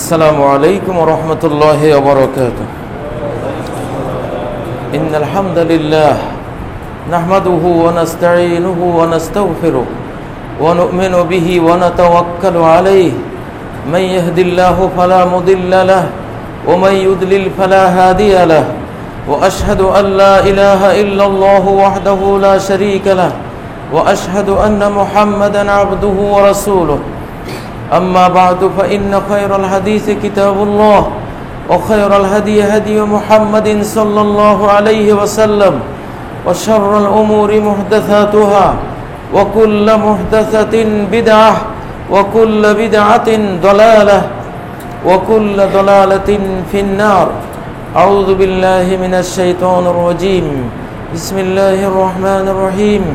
السلام عليكم ورحمة الله وبركاته. إن الحمد لله نحمده ونستعينه ونستغفره ونؤمن به ونتوكل عليه. من يهد الله فلا مضل له ومن يضلل فلا هادي له. وأشهد أن لا إله إلا الله وحده لا شريك له وأشهد أن محمدا عبده ورسوله. أما بعد فإن خير الحديث كتاب الله وخير الهدي هدي محمد صلى الله عليه وسلم وشر الأمور محدثاتها وكل محدثة بدعة وكل بدعة ضلالة وكل ضلالة في النار. أعوذ بالله من الشيطان الرجيم. بسم الله الرحمن الرحيم.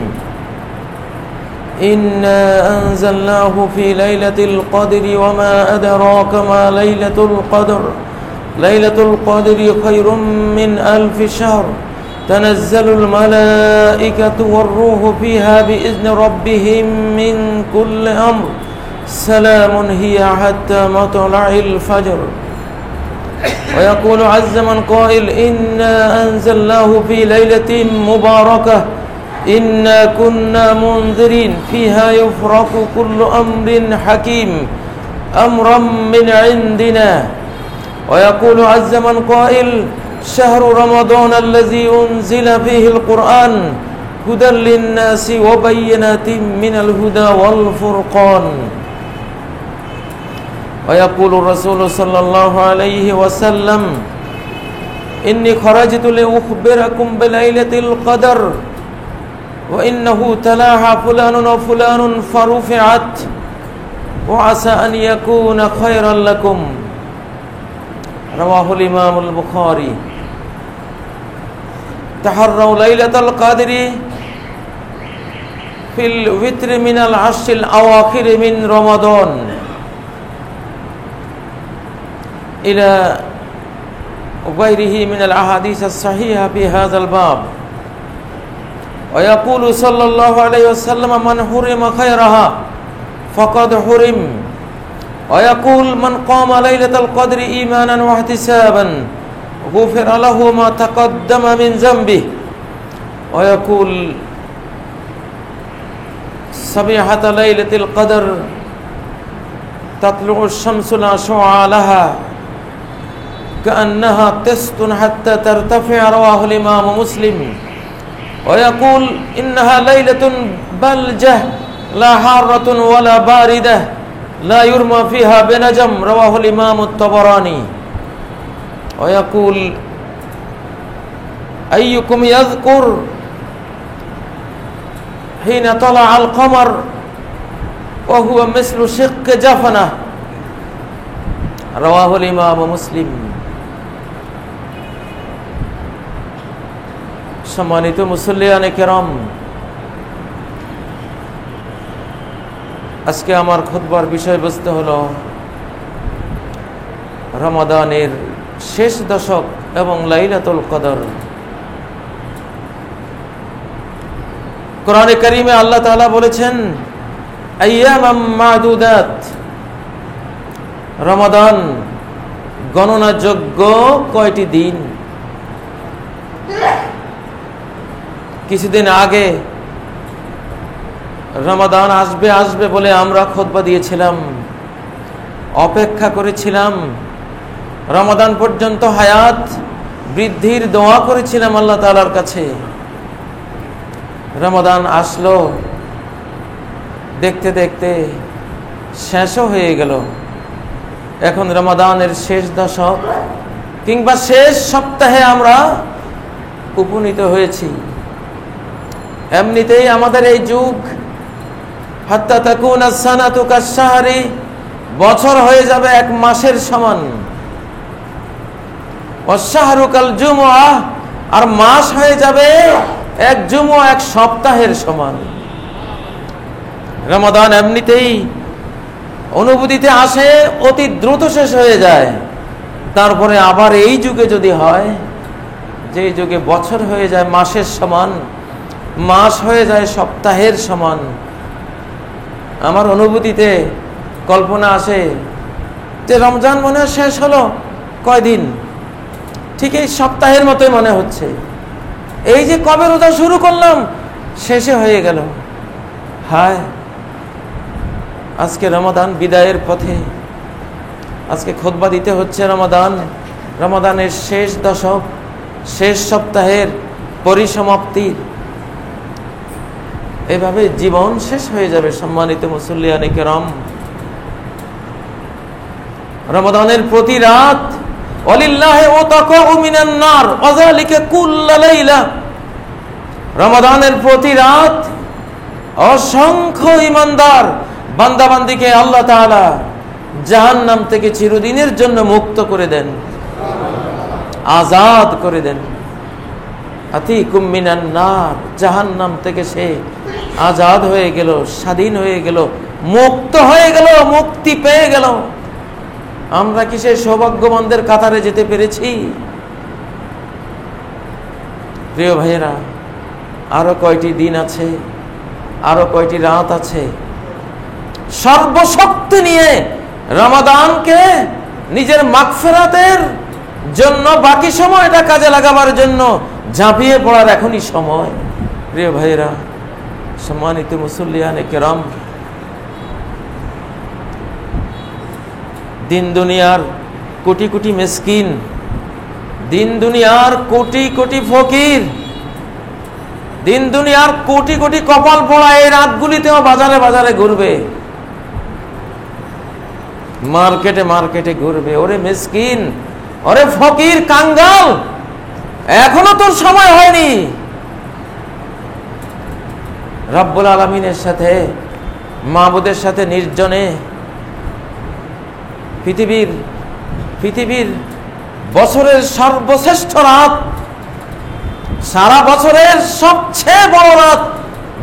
إنا أنزلناه في ليلة القدر وما أدراك ما ليلة القدر. ليلة القدر خير من 1000 شهر. تنزل الملائكة والروح فيها بإذن ربهم من كل أمر. سلام هي حتى مطلع الفجر. ويقول عز من قائل إنا أنزلناه في ليلة مباركة إنا كنا منذرين فيها يفرق كل أمر حكيم أمرا من عندنا. ويقول عز من قائل شهر رمضان الذي أنزل فيه القرآن هدى للناس وبينات من الهدى والفرقان. ويقول الرسول صلى الله عليه وسلم إني خرجت لأخبركم بليلة القدر وإنه تلاها فلان وفلان فرفعت وعسى أن يكون خيرا لكم. رواه الإمام البخاري. تحروا ليلة القدر في الوتر من العشر الأواخر من رمضان إلى غيره من الأحاديث الصحيحة في هذا الباب. ويقول صلى الله عليه وسلم من حرم خيرها فقد حرم. ويقول من قام ليلة القدر إيمانا واحتسابا غفر له ما تقدم من ذنبه. ويقول صبيحة ليلة القدر تطلع الشمس لا شعاع لها كأنها تست حتى ترتفع. رواه الإمام مسلم. ويقول إنها ليلة بلجة لا حارة ولا باردة لا يرمى فيها بنجم. رواه الإمام الطبراني. ويقول أيكم يذكر حين طلع القمر وهو مثل شق جفنة. رواه الإمام مسلم. সম্মানিত মুসল্লিয়ানে কেরাম, আজকে আমার খুতবার বিষয়বস্তু হলো রমাদানের শেষ দশক এবং লাইলাতুল কদর। কোরআনে কারীমে আল্লাহ তাআলা বলেছেন আইয়ামাম মাদুদাত, রমাদান গণনাযোগ্য কয়টি দিন। কিছুদিন আগে রমাদান আসবে আসবে বলে আমরা খুতবা দিয়েছিলাম, অপেক্ষা করেছিলাম, রমাদান পর্যন্ত হায়াত বৃদ্ধির দোয়া করেছিলাম আল্লাহ তাআলার কাছে। রমাদান আসলো, দেখতে দেখতে শেষও হয়ে গেল। এখন রমাদানের শেষ দশক কিংবা শেষ সপ্তাহে আমরা উপনীত হয়েছি। এমনিতেই আমাদের এই যুগ হাত্তা তাকুনা সানাতু কাশ-শাহরি, বছর হয়ে যাবে এক মাসের সমান। ওয়াশ-শাহরু কাল-জুমআহ, আর মাস হয়ে যাবে এক জুমআ, এক সপ্তাহের সমান। রমাদান এমনিতেই অনুভূতিতে আসে, অতি দ্রুত শেষ হয়ে যায়। তারপরে আবার এই যুগে যদি হয়, যে যুগে বছর হয়ে যায় মাসের সমান, মাস হয়ে যায় সপ্তাহের সমান, আমার অনুভূতিতে কল্পনা আসে যে রমজান মনে হয় শেষ হলো, কয়দিন, ঠিক এই সপ্তাহের মতোই মনে হচ্ছে। এই যে কবে রোজা শুরু করলাম, শেষে হয়ে গেল। হায়, আজকে রমাদান বিদায়ের পথে, আজকে খুতবা দিতে হচ্ছে রমাদানের শেষ দশক, শেষ সপ্তাহের পরিসমাপ্তি। এভাবে জীবন শেষ হয়ে যাবে। সম্মানিত মুসল্লিয়ানে কেরাম, রমাদানের প্রতি রাত ওয়ালিল্লাহি উতাকাউ মিনান নার ওয়াযালিকা কুল্লা লাইলা, রমাদানের প্রতি রাত অসংখ্য ঈমানদার বান্দাবান্দিকে আল্লাহ তাআলা জাহান্নাম থেকে চিরদিনের জন্য মুক্ত করে দেন, আজাদ করে দেন। আতিকুম মিনান নার, জাহান্নাম থেকে সে আজাদ হয়ে গেল, স্বাধীন হয়ে গেল, মুক্ত হয়ে গেল, মুক্তি পেয়ে গেল। আমরা কি সেই সৌভাগ্যবানদের কাতারে যেতে পেরেছি? প্রিয় ভাইয়েরা, আরো কয়টি দিন আছে, আরো কয়টি রাত আছে। সর্বশক্তি নিয়ে রমাদানকে নিজের মাগফিরাতের জন্য, বাকি সময়টা কাজে লাগাবার জন্য ঝাঁপিয়ে পড়ার এখনই সময়। প্রিয় ভাইয়েরা, সম্মানিত মুসল্লিয়ানে কেরাম, দিন দুনিয়ার কোটি কোটি মিসকিন, দিন দুনিয়ার কোটি কোটি ফকির, দিন দুনিয়ার কোটি কোটি কপাল পোড়া এই রাতগুলিতেও বাজারে বাজারে ঘুরবে, মার্কেটে মার্কেটে ঘুরবে। ওরে মিসকিন, ওরে ফকির, কাঙ্গাল, এখনো তোর সময় হয়নি রব্বুল আলামিনের সাথে, মাবুদের সাথে নির্জনে পৃথিবীর বছরের সর্বশ্রেষ্ঠ রাত, সারা বছরের সবচেয়ে বড় রাত,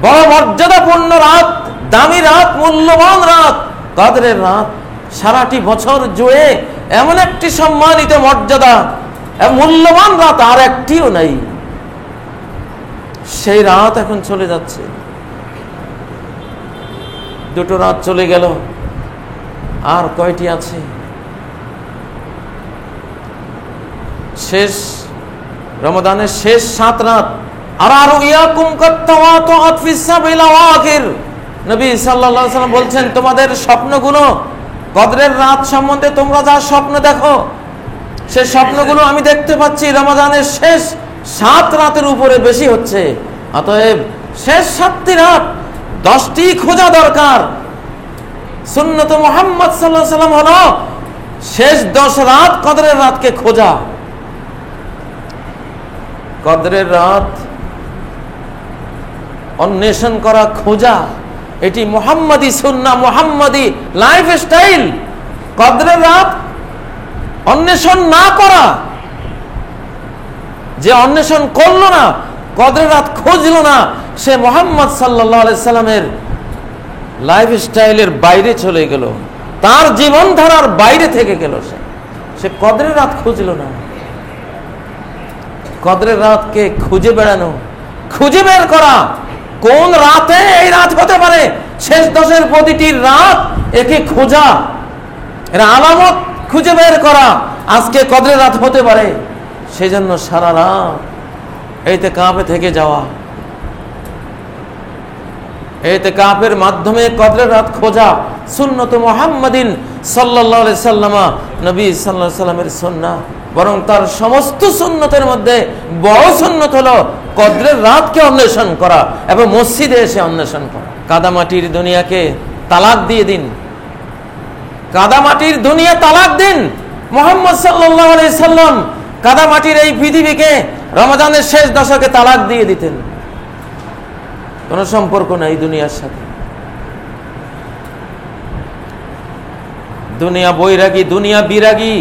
বড় মর্যাদাপূর্ণ রাত, দামি রাত, মূল্যবান রাত, কদরের রাত। সারাটি বছর জুড়ে এমন একটি সম্মানিত মর্যাদা, মূল্যবান রাত আর একটিও নাই। সেই রাত এখন চলে যাচ্ছে। দুটো রাত চলে গেল, আর কয়টি আছে? শেষ রমাদানের শেষ 7 রাত। আর ইয়াকুম কাত্তাওয়াতুআত ফিস সাবিল আওয়াখির, নবী সাল্লাল্লাহু আলাইহি ওয়াসাল্লাম বলছেন, তোমাদের স্বপ্নগুলো, কদরের রাত সম্বন্ধে তোমরা যা স্বপ্ন দেখো, সেই স্বপ্নগুলো আমি দেখতে পাচ্ছি রমাদানের শেষ 7 রাতের উপরে বেশি হচ্ছে। অতএব শেষ 7টি রাত 10টি খোঁজা দরকার। সুন্নত মুহাম্মদ সাল্লাল্লাহু আলাইহি ওয়াসাল্লাম হলো শেষ 10 রাত কদরের রাতকে খোঁজা। কদরের রাত অন্বেষণ করা, খোঁজা, এটি মুহাম্মাদি সুন্নাহ, মুহাম্মাদি লাইফস্টাইল। কদরের রাত অন্বেষণ না করা, যে অন্বেষণ করলো না, কদরের রাত খুঁজলো না, সে মুহাম্মদ সাল্লাল্লাহু আলাইহি সাল্লামের লাইফস্টাইলের বাইরে চলে গেল, তার জীবনধারার বাইরে থেকে গেল। সে কদরের রাত খুঁজলো না। কদরের রাতকে খুঁজে বেড়ানো, খুঁজে বের করা, কোন রাতে এই রাত হতে পারে, শেষ 10-এর প্রতিটি রাত একে খোঁজা, এর আলামত খুঁজে বের করা, আজকে কদরের রাত হতে পারে, সেজন্য সারা রাত ইতিকাফে থেকে যাওয়া, ইতিকাফের মাধ্যমে কদরের রাত খোঁজা সুন্নত মুহাম্মাদিন সাল্লাল্লাহু আলাইহি সাল্লাম, নবী সাল্লাল্লাহু আলাইহি সাল্লামের সুন্নাহ। বরং তার সমস্ত সুন্নতের মধ্যে বড় সুন্নত হলো কদরের রাতকে অন্বেষণ করা এবং মসজিদে এসে অন্বেষণ করা। কাদামাটির দুনিয়াকে তালাক দিয়ে দিন, কাদামাটির দুনিয়া তালাক দিন। মুহাম্মদ সাল্লাল্লাহু আলাইহি সাল্লাম কাদামাটির এই পৃথিবীকে রমাদানের শেষ দশকে তালাক দিয়ে দিতেন। কোনো সম্পর্ক নাই দুনিয়ার সাথে। দুনিয়া বৈরাগী, দুনিয়া বিরাগী,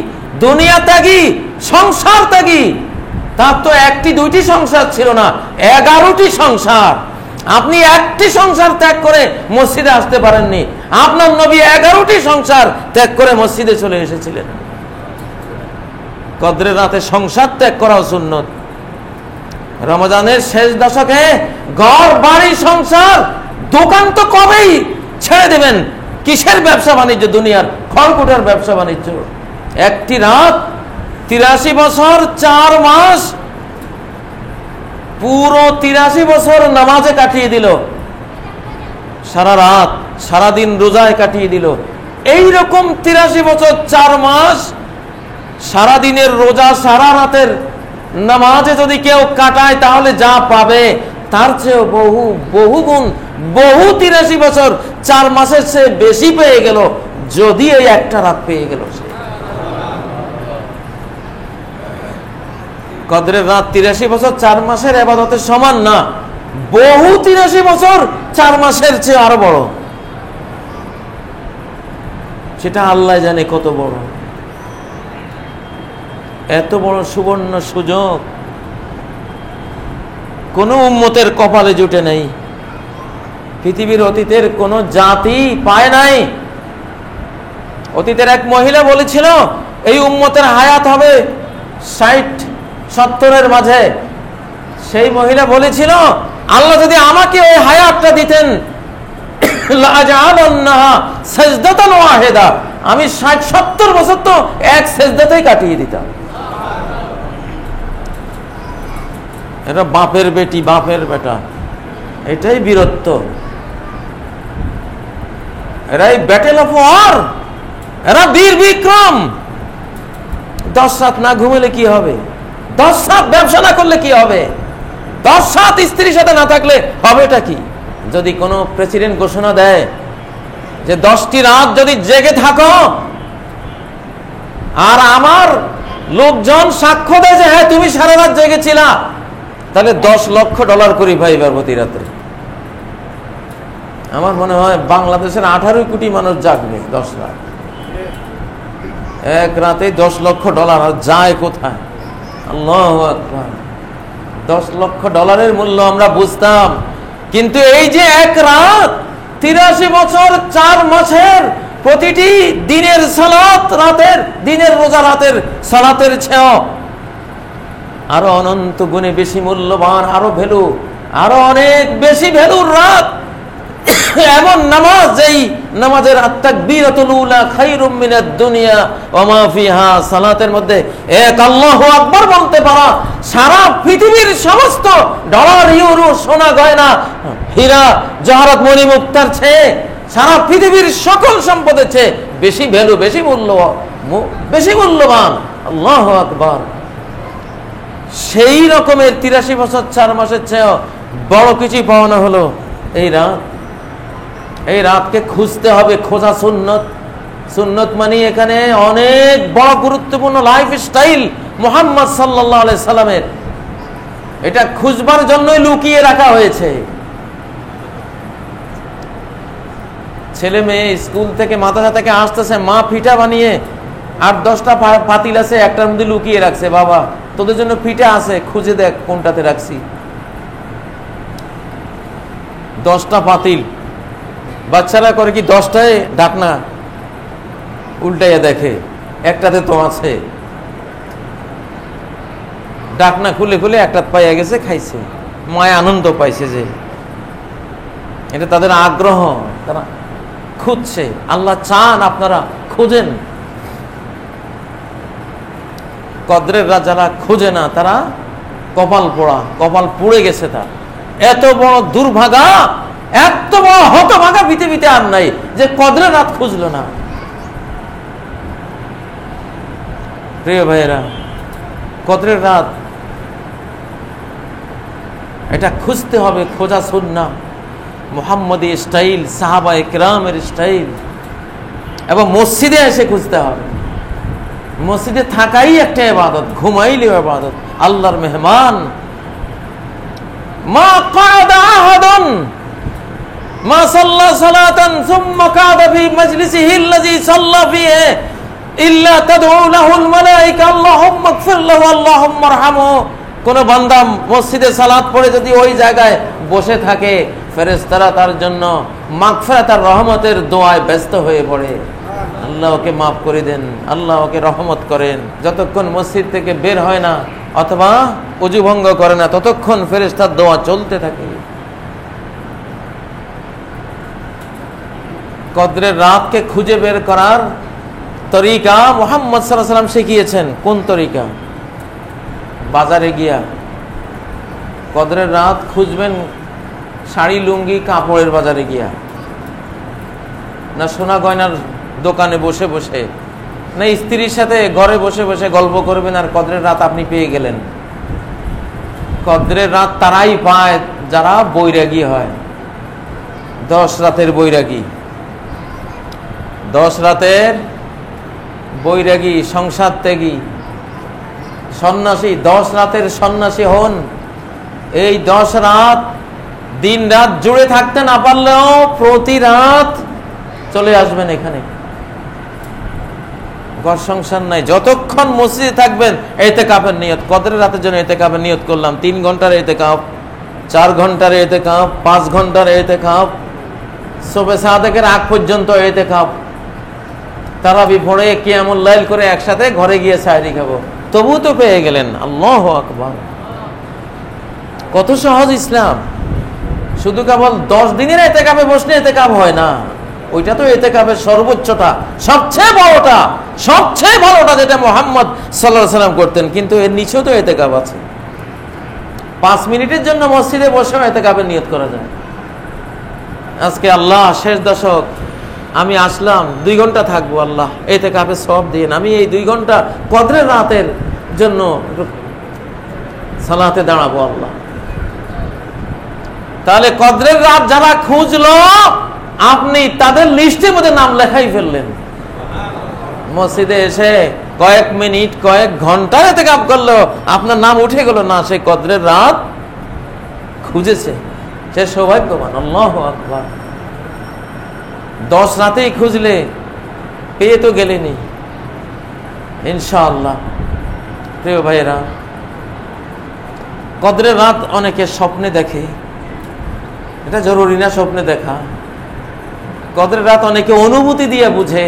দুনিয়া ত্যাগী, সংসার ত্যাগী। তার তো 1-2টি সংসার ছিল না, 11টি সংসার। আপনি একটি সংসার ত্যাগ করে মসজিদে আসতে পারেননি, আপনার নবী 11টি সংসার ত্যাগ করে মসজিদে চলে এসেছিলেন। কদরের রাতে সংসার ত্যাগ করাও সুন্নত। রমজানের শেষ দশকে ঘর বাড়ি সংসার দোকান তো কবেই ছেড়ে দেবেন, কিসের ব্যবসা বাণিজ্য? দুনিয়ার খড়কুটার ব্যবসা বাণিজ্য। একটি রাত 83 বছর 4 মাস, পুরো 83 বছর নামাজে কাটিয়ে দিল, সারা রাত সারাদিন রোজায় কাটিয়ে দিল। এইরকম 83 বছর 4 মাস সারা দিনের রোজা সারা রাতের নামাজে যদি কেউ কাটায়, তাহলে যা পাবে তার চেয়ে বহু বহু গুণ, বহু 83 বছর 4 মাসের চেয়ে বেশি পেয়ে গেল, যদি এই একটা রাত পেয়ে গেল। কদরের রাত 83 বছর 4 মাসের ইবাদতের সমান না, বহু 83 বছর 4 মাসের চেয়ে আরো বড়। সেটা আল্লাহ জানে কত বড়। এত বড় সুবর্ণ সুযোগ কোন উম্মতের কপালে জুটে নেই, পৃথিবীর অতীতের কোন জাতি পায় নাই। অতীতের এক মহিলা বলেছিল এই উম্মতের হায়াত হবে 60-70-এর মাঝে। সেই মহিলা বলেছিল আল্লাহ যদি আমাকে ওই হায়াতটা দিতেন, আমি 60-70 বছর তো এক সেজদাতেই কাটিয়ে দিতাম। এটা বাপের বেটি, বাপের বেটা, এটাই বীরত্ব, এরাই ব্যাটেল অফ ওয়ার, এরা বীর বিক্রম। 10 রাত না ঘুমালে কি হবে? 10 রাত ব্যবসা না করলে কি হবে? 10 রাত স্ত্রীর সাথে না থাকলে হবেটা কি? যদি কোনো প্রেসিডেন্ট ঘোষণা দেয় যে 10টি রাত যদি জেগে থাকো, আর আমার লোকজন সাক্ষ্য দেয় যে হ্যাঁ তুমি সারা রাত জেগেছিলা, তাহলে $10 লক্ষ করে পাইবার প্রতি রাত্রে। আমার মনে হয় বাংলাদেশের 18 কোটি মানুষ জাগবে 10 রাত, এক রাতে $10 লক্ষ। আর যায় কোথায়? আল্লাহু আকবার। $10 লক্ষ মূল্য আমরা বুঝতাম, কিন্তু এই যে এক রাত 83 বছর 4 মাসের প্রতিটি দিনের সালাত, রাতের দিনের রোজা রাতের সালাতের চেয়েও আরো অনন্ত গুণে বেশি মূল্যবান, আরো ভ্যালু, আরো অনেক বেশি ভ্যালুর রাত। এমন নামাজ, যেই নামাজের আত-তাকবীরাতুল উলা খায়রুম মিনাদ দুনিয়া ওয়া মা ফিহা, সালাতের মধ্যে এক আল্লাহু আকবার বলতে পারা সারা পৃথিবীর সমস্ত ডলার, ইউরো, সোনা গয়না, হীরা জহরত, মণি মুক্তার চেয়ে, সারা পৃথিবীর সকল সম্পদের চেয়ে বেশি ভ্যালু, বেশি মূল্য, বেশি মূল্যবান। আল্লাহু আকবার। সেই রকমের 83 বছর 4 মাসের চেয়েও বড় কিছু পাওনা হলো এই রাত। এই রাতকে খুঁজতে হবে, খোঁজা সুন্নত। সুন্নত মানে এখানে অনেক বড় গুরুত্বপূর্ণ লাইফ স্টাইল মুহাম্মদ সাল্লাল্লাহু আলাইহি সাল্লামের। এটা খুঁজবার জন্যই লুকিয়ে রাখা হয়েছে। ছেলে মেয়ে স্কুল থেকে মাদ্রাসা থেকে আসতেছে, মা পিঠা বানিয়ে 8-10টা পাতিল আছে, একটার মধ্যে লুকিয়ে রাখছে, বাবা তোদের জন্য পিঠা আছে, খুঁজে দেখ কোনটাতে রাখছি। 10টা পাতিল, বাচ্চারা করে কি 10টায় ঢাকনা উল্টাইয়া দেখে, একটাতে তো আছে। ঢাকনা খুলে খুলে একটা পাইয়া গেছে, খাইছে, মায় আনন্দ পাইছে যে এটা তাদের আগ্রহ, তারা খুঁজছে। আল্লাহ চান আপনারা খুঁজেন। কদরের রাত যারা খুঁজে না, তারা কপাল পোড়া, কপাল পুড়ে গেছে তার। এত বড় দুর্ভাগা, এত বড় হতভাগা পৃথিবীতে আর নাই যে কদরের রাত খুঁজলো না। প্রিয় ভাইয়েরা, কদরের রাত এটা খুঁজতে হবে, খোঁজা সুন্নাহ, মুহাম্মদী স্টাইল, সাহাবায়ে কেরামের স্টাইল। এবং মসজিদে এসে খুঁজতে হবে। মসজিদে থাকাই একটা ইবাদত, ঘুমাইলেও ইবাদত, আল্লাহর মেহমান। মা কাদা আহাদুন মা সাল্লা সালাতান সুম্মা কাদা ফি মাজলিসিহি আল্লাযী সাল্লা ফিহি ইল্লা তাদউ লাহুল মালায়েকা আল্লাহুম্মা ইগফির লাহু আল্লাহুম্মা আরহামহু। কোন বান্দা মসজিদে সালাত পড়ে যদি ওই জায়গায় বসে থাকে, ফেরেশতারা তার জন্য মাগফিরাত আর রহমতের দোয়ায় ব্যস্ত হয়ে পড়ে। আল্লাহ ওকে মাফ করে দেন, আল্লাহ ওকে রহমত করেন। যতক্ষণ মসজিদ থেকে বের হয় না অথবা ওযু ভঙ্গ করে না, ততক্ষণ ফেরেশতার দোয়া চলতে থাকে। কদরের রাতকে খুঁজে বের করার তরিকা মুহাম্মদ সাল্লাল্লাহু আলাইহি ওয়াসাল্লাম শিখিয়েছেন। কোন তরিকা? বাজারে গিয়া কদরের রাত খুঁজবেন শাড়ি লুঙ্গি কাপড়ের বাজারে গিয়া, না সোনা গয়নার দোকানে বসে বসে, না স্ত্রীর সাথে ঘরে বসে বসে গল্প করবেন আর কদরের রাত আপনি পেয়ে গেলেন? কদরের রাত তারাই পায় যারা বৈরাগী হয়, 10 রাতের বৈরাগী, 10 রাতের বৈরাগী, সংসার ত্যাগী, সন্ন্যাসী, 10 রাতের সন্ন্যাসী হন। এই 10 রাত দিন রাত জুড়ে থাকতে না পারলেও প্রতি রাত চলে আসবেন এখানে। ঘর সংসার নাই, যতক্ষণ মসজিদে থাকবেন ইতিকাফের নিয়ত, কদরের রাতের জন্য ইতিকাফের নিয়ত করলাম, 3 ঘন্টার ইতিকাফ, 4 ঘন্টার ইতিকাফ, 5 ঘন্টার ইতিকাফ, সুবহে সাদেকের আগ পর্যন্ত ইতিকাফ, তারাবি পড়ে কিয়ামুল লাইল করে একসাথে ঘরে গিয়ে সাহরি খাবো, তবু তো পেয়ে গেলেন। আল্লাহু আকবার! কত সহজ ইসলাম। শুধু কেবল 10 দিনের ইতিকাফে বসলে ইতিকাফ হয় না, ওইটা তো ইতিকাফের সর্বোচ্চটা, সবচেয়ে বড়টা, সবচেয়ে ভালোটা যেটা মুহাম্মদ সাল্লাল্লাহু আলাইহি ওয়াসাল্লাম করতেন। কিন্তু এর নিচেও তো ইতিকাফ আছে। 5 মিনিটের জন্য মসজিদে বসেও ইতিকাফের নিয়ত করা যায়। আজকে আল্লাহ শেষ দশক, আমি আসলাম 2 ঘন্টা থাকবো, আল্লাহ ইতিকাফের সওয়াব দিন, আমি এই 2 ঘন্টা কদরের রাতের জন্য সালাতে দাঁড়াবো আল্লাহ। তাহলে কদরের রাত যারা খুঁজলো, আপনি তাদের লিস্টের মধ্যে নাম লেখাই ফেললেন। মসজিদে এসে কয়েক মিনিট কয়েক ঘন্টা ইতিকাফ করলো, আপনার নাম উঠে গেল না, সেই কদরের রাত খুঁজেছে, সে সৌভাগ্যবান। আল্লাহু আকবার! 10 রাতেই খুঁজলে পেয়ে তো গেলেনি ইনশাআল্লাহ। প্রিয় ভাইয়েরা, কদরের রাত অনেকে স্বপ্নে দেখে, এটা জরুরি না স্বপ্নে দেখা। কদরের রাত অনেকে অনুভূতি দিয়ে বুঝে,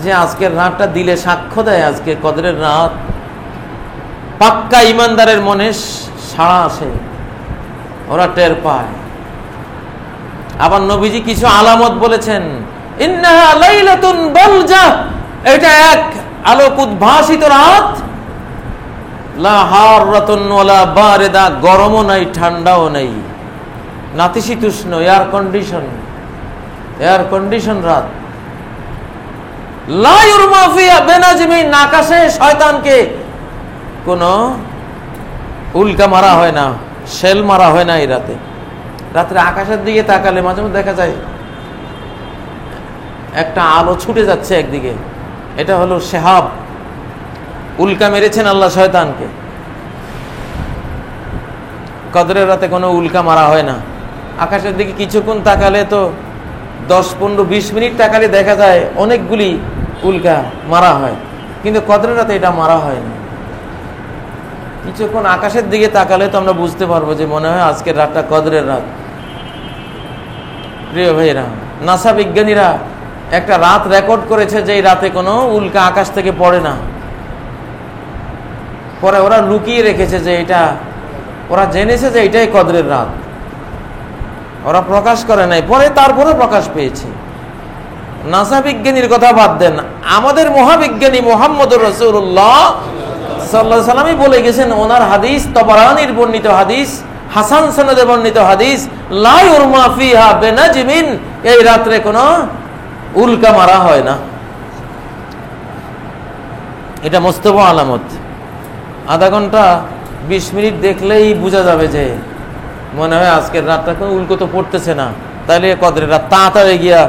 যে আজকের রাতটা দিলে সাক্ষ্য দেয় আজকে কদরের রাত। পাক্কা ইমানদারের মনে সাড়া আসে, ওরা টের পায়। আবার নবীজি কিছু আলামত বলেছেন, ইন্নাহা লাইলাতুন বালজা, এটা এক আলোক উদ্ভাসিত রাত, লা হাররাতুন ওয়ালা বারিদা, গরমও নাই ঠান্ডাও নাই, নাতিশীতোষ্ণ, এয়ার কন্ডিশন রাত। লা ইউরমা ফিহা বিনাজমিন, আকাশে শয়তানকে কোনো উল্কা মারা হয় না, শেল মারা হয় না এই রাতে। রাত্রে আকাশের দিকে তাকালে মাঝে মধ্যে দেখা যায় একটা আলো ছুটে যাচ্ছে একদিকে, এটা হলো শিহাব, উল্কা মেরেছেন আল্লাহ শয়তানকে। কদরের রাতে কোনো উল্কা মারা হয় না। আকাশের দিকে কিছুক্ষণ তাকালে তো 10-15-20 মিনিট তাকালে দেখা যায় অনেকগুলি উল্কা মারা হয়, কিন্তু কদরের রাতে এটা মারা হয় না। কিছুক্ষণ আকাশের দিকে তাকালে তো আমরা বুঝতে পারবো যে মনে হয় আজকের রাতটা কদরের রাত। প্রিয় ভাইরা, নাসা বিজ্ঞানীরা একটা রাত রেকর্ড করেছে যে এই রাতে কোনো উল্কা আকাশ থেকে পড়ে না। পরে ওরা লুকিয়ে রেখেছে যে এটা, ওরা জেনেছে যে এটাই কদরের রাত, ওরা প্রকাশ করে নাই, পরে তারপরে প্রকাশ পেয়েছে। নাসা বিজ্ঞানীর কথা বাদ দেন, আমাদের মহাবিজ্ঞানী মুহাম্মদুর রাসূলুল্লাহ সাল্লাল্লাহু আলাইহি ওয়াসাল্লামই বলে গেছেন, ওনার হাদিস, তাবারানীর বর্ণিত হাদিস, হাসান সনদে বর্ণিত হাদিস, লা ইউরমা ফিহা বিনাজমিন, এই রাত্রে কোনো উল্কা মারা হয় না। এটা মোস্তফ আলামত। আধা ঘন্টা 20 মিনিট দেখলেই বোঝা যাবে যে মনে হয় আজকের রাতটা কোনো উল্টো তো পড়তেছে না, তাহলে কদরের রাত। তাড়াতাড়ি গিয়া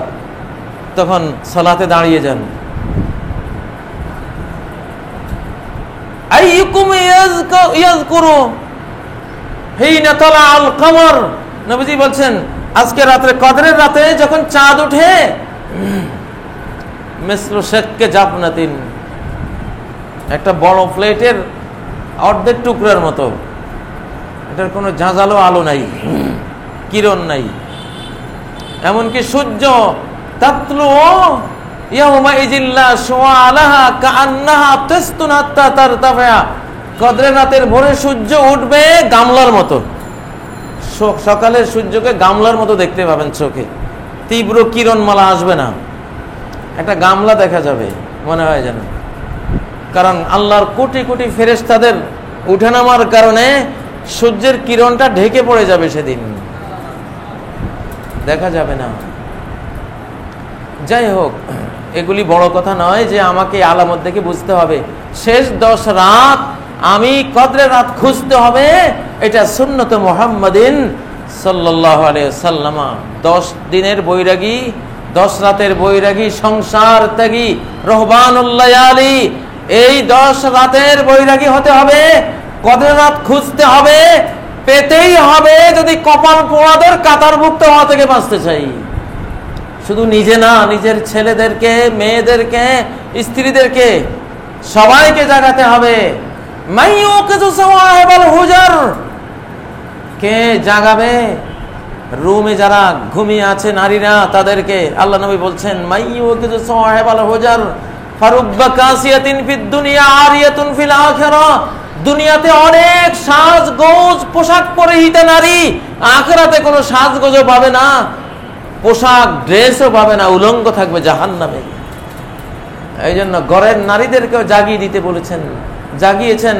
তখন সালাতে দাঁড়িয়ে যান। আইয়ুকুম ইয়াযকুরু হিনা তালাআল কমর, নবীজি বলছেন আজকে রাতে, কদরের রাতে যখন চাঁদ ওঠে, মিসলু শাক্কে জাফনাতিন, একটা বড় প্লেটের অর্ধেক টুকরার মতো, এটার কোনো ঝাঁঝালো আলো নাই, কিরণ নাই। এমনকি সূর্য তাতলু ইয়াউমা ইজিল্লা শুআলাহা কাআন্নাহা তাসতুন হাত্তা তারতাফা, কদরের রাতের ভোরে সূর্য উঠবে গামলার মতো, সকালের সূর্যকে গামলার মতো দেখতে পাবেন চোখে, তীব্র কিরণমালা আসবে না, একটা গামলা দেখা যাবে মনে হয় যেন। কারণ আল্লাহর কোটি কোটি ফেরেশতাদের উঠানামার কারণে সূর্যের কিরণটা ঢেকে পড়ে যাবে, সেদিন দেখা যাবে না। যাই হোক, এগুলি বড় কথা নয় যে আমাকে আলামত দেখে বুঝতে হবে শেষ 10 রাত আমি কদরের রাত খুঁজতে হবে, এটা সুন্নত মুহাম্মাদিন সাল্লাল্লাহু আলাইহি ওয়াসাল্লাম। 10 দিনের বৈরাগী, 10 রাতের বৈরাগী, সংসার ত্যাগী, রহবানুল লায়ালি, এই 10 রাতের বৈরাগী হতে হবে, কদরের রাত খুঁজতে হবে, পেতেই হবে যদি কপাল পোড়াদের কাতারভুক্ত হওয়া থেকে বাঁচতে চাই। শুধু নিজে না, নিজের ছেলেদেরকে, মেয়েদেরকে, স্ত্রীদেরকে সবাইকে জাগাতে হবে। কে জাগাবে? রুমে যারা ঘুমিয়ে আছে নারীরা, তাদেরকে আল্লাহ নবী বলছেন মাইয়ুকিযু সাওয়াহিবাল হুজার ফারুব্বা কাসিয়াতিন ফিদ দুনিয়া আরিয়াতুন ফিল আখিরাহ। দুনিয়াতে অনেক সাজগোজ পোশাক পরিহিতা নারী, আখিরাতে কোনো সাজগোজও পাবে না, পোশাক ড্রেসও পাবে না, উলঙ্গ থাকবে জাহান্নামে। এই জন্য ঘরের নারীদেরকেও জাগিয়ে দিতে বলেছেন, জাগিয়েছেন।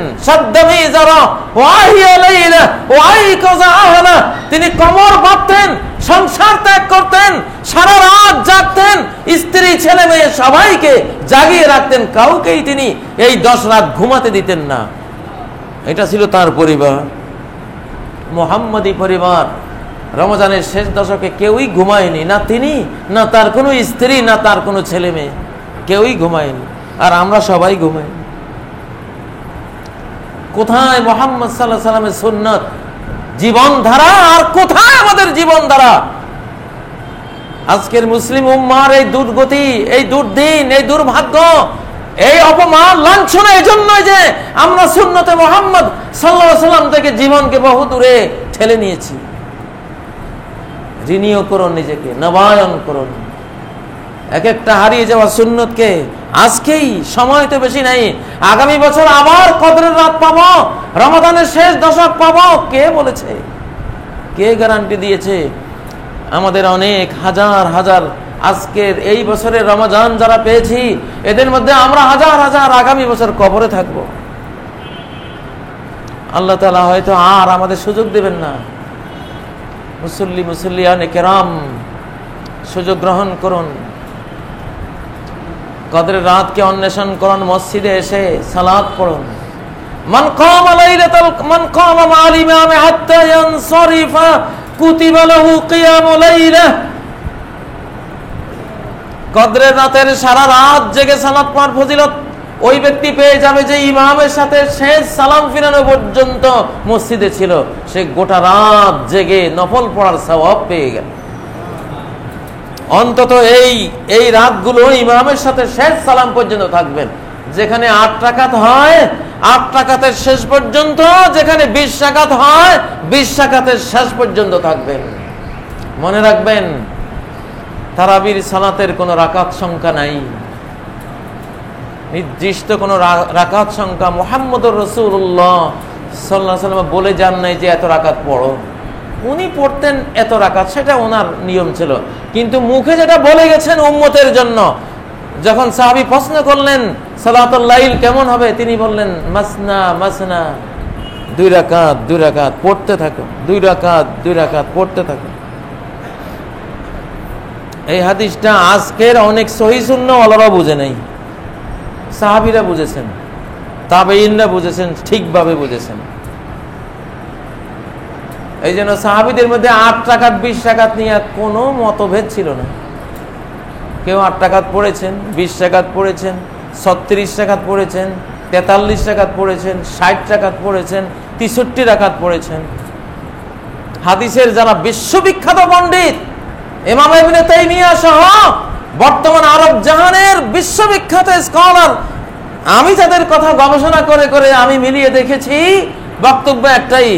তিনি কমর বাঁধতেন, সংসার ত্যাগ করতেন, সারা রাত জাগতেন, স্ত্রী ছেলে মেয়ে সবাইকে জাগিয়ে রাখতেন, কাউকেই তিনি এই 10 রাত ঘুমাতে দিতেন না। এটা ছিল তার পরিবার, মুহাম্মাদি পরিবার। রমজানের শেষ দশকে কেউই ঘুমায়নি, না তিনি, না তার কোনো স্ত্রী, না তার কোনো ছেলে মেয়ে, কেউই ঘুমায়নি। আর আমরা সবাই ঘুমাই। কোথায় মুহাম্মদ সাল্লাল্লাহু আলাইহি সাল্লামের সুন্নাত, জীবনধারা, আর কোথায় আমাদের জীবনধারা? আজকের মুসলিম উম্মার এই দুর্গতি, এই দুর্দিন, এই দুর্ভাগ্য, এই অপমান, লাঞ্ছনা এই জন্যই যে আমরা সুন্নতে মুহাম্মদ সাল্লাল্লাহু আলাইহি সাল্লাম থেকে জীবনকে বহু দূরে ঠেলে নিয়েছি। রিনিউ করুন নিজেকে, নবায়ন করুন। এক একটা হারিয়ে যাওয়া সুন্নতকে আজকেই, সময় তো বেশি নাই, আগামী বছর আবার কদরের রাত পাবো, রমাদানের শেষ দশক পাবো। কে বলেছে? কে গ্যারান্টি দিয়েছে? আমাদের অনেক হাজার হাজার আজকের এই বছরের রমজান যারা পেয়েছি, এদের মধ্যে আমরা হাজার হাজার আগামী বছর কবরে থাকব। আল্লাহ তাআলা হয়তো আর আমাদের সুযোগ দেবেন না। মুসল্লিয়ানে কেরাম, সুযোগ গ্রহণ করুন, কদরের রাতকে অন্বেষণ করুন, মসজিদে এসে সালাত পড়ুন। মান কামা লাইলাতাল মান কামা মা'আল ইমামি হাত্তা ইয়ানসারিফা কুতিবা লাহু কিয়ামু লাইলা। কদরের রাতের সারা রাত জেগে সালাত পড়ার ফজিলত ওই ব্যক্তি পেয়ে যাবে যে ইমামের সাথে শেষ সালাম ফিরানো পর্যন্ত মসজিদে ছিল। সে গোটা রাত জেগে নফল পড়ার সওয়াব পেয়ে গেল। অন্তত এই রাতগুলো ইমামের সাথে শেষ সালাম পর্যন্ত থাকবেন। যেখানে 8 রাকাত হয়, 8 রাকাতের শেষ পর্যন্ত, যেখানে 20 রাকাত হয়, 20 রাকাতের শেষ পর্যন্ত থাকবেন। মনে রাখবেন, তারাবির সালাতের কোনো রাকাত সংখ্যা নাই, নির্দিষ্ট কোনো রাকাত সংখ্যা মুহাম্মদুর রাসূলুল্লাহ সাল্লাল্লাহু আলাইহি ওয়াসাল্লাম বলে যান নাই যে এত রাকাত পড়ো। উনি পড়তেন এত রাকাত, সেটা ওনার নিয়ম ছিল, কিন্তু মুখে যেটা বলে গেছেন উম্মতের জন্য। যখন সাহাবী প্রশ্ন করলেন সালাতুল লাইল কেমন হবে, তিনি বললেন মাসনা মাসনা, 2 রাকাত 2 রাকাত পড়তে থাকো, 2 রাকাত 2 রাকাত পড়তে থাকো। এই হাদিসটা আজকের অনেক সহিহ সুন্নাহ ওয়ালারা বুঝে নাই, সাহাবীরা বুঝেছেন, তাবেঈনরা বুঝেছেন, ঠিকভাবে বুঝেছেন। এই জন্য সাহাবীদের মধ্যে 8 রাকাত 20 রাকাত নিয়ে কোনো মতভেদ ছিল না। কেউ 8 রাকাত পড়েছেন, 20 রাকাত পড়েছেন, 36 রাকাত পড়েছেন, 43 রাকাত পড়েছেন, 60 রাকাত পড়েছেন, 63 রাকাত পড়েছেন। হাদিসের যারা বিশ্ববিখ্যাত পণ্ডিত, ইমাম ইবনে তাইমিয়া সহ বর্তমান আরব জাহানের বিশ্ববিখ্যাত স্কলার, আমি যাদের কথা গবেষণা করে করে আমি মিলিয়ে দেখেছি, বক্তব্য একটাই,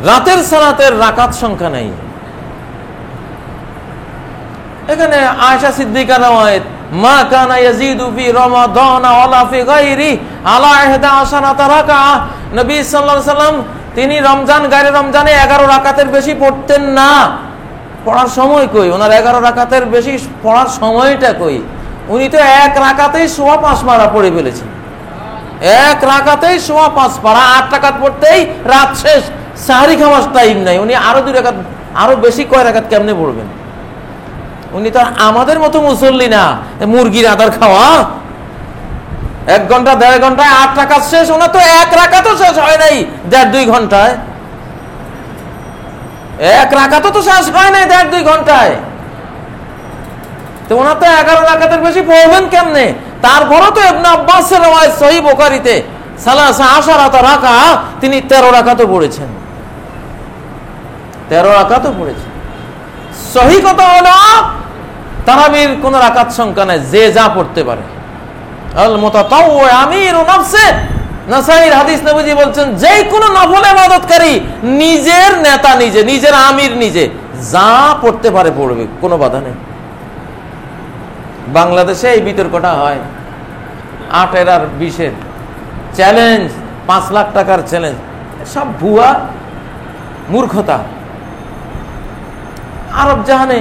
রাতের সালাতের রাকাত সংখ্যা নাই। এখানে আয়েশা সিদ্দিকার রওয়ায়াত, মা কানা ইয়াজিদু ফি রমাদান ওয়ালা ফি গায়রি আলা 11 রাকাআ। নবী সাল্লাল্লাহু আলাইহি সাল্লাম তিনি রমজান গায়রে রমজানে 11 রাকাতের বেশি পড়তেন না। পড়ার সময় কই? ওনার 11 রাকাতের বেশি পড়ার সময়টা কই? উনি তো এক রাকাতেই 5 মারা পড়ে ফেলেছেন। এক রাকাতেই 5 পারা, 8 রাকাত পড়তেই রাত শেষ, সাহরি খাওয়ার টাইম নাই। উনি আরো 2 রাকাত, আরো বেশি কয় রাকাত কেমনে পড়বেন? উনি তো আমাদের মতো মুসল্লি না, মুরগির আদার খাওয়া। 1 ঘন্টা 1.5 ঘন্টায় 8 রাকাত শেষ। ওনার তো এক রাকাতও শেষ হয় নাই 1.5-2 ঘন্টায়। এক রাকাতও তো শেষ হয় নাই 1.5-2 ঘন্টায়। তো ওনার তো 11 রাকাতের বেশি পড়বেন কেমনে? তারপরও তো ইবনে আব্বাসের রওয়ায়াত সহিহ বুখারীতে সালাসা আশারাতা রাকা, তিনি 13 রাকাতও পড়েছেন। 13 রাকাতও পড়েছেন। সহিহ কথা হলো তারাবির কোন রাকাত সংখ্যা নাই, যে যা পড়তে পারে। আল মুতাতাওয়ি আমিরু নাফসি, নাসাইর হাদিস, নবীজি বলছেন যে কোনো নফল ইবাদতকারী নিজের নেতা নিজে, নিজের আমির নিজে, যা পড়তে পারে পড়বে, কোনো বাধা নেই। বাংলাদেশে এই বিতর্কটা হয় 8 আর 20 চ্যালেঞ্জ, 5 লাখ টাকার চ্যালেঞ্জ, সব ভুয়া মূর্খতা। আরব জাহানে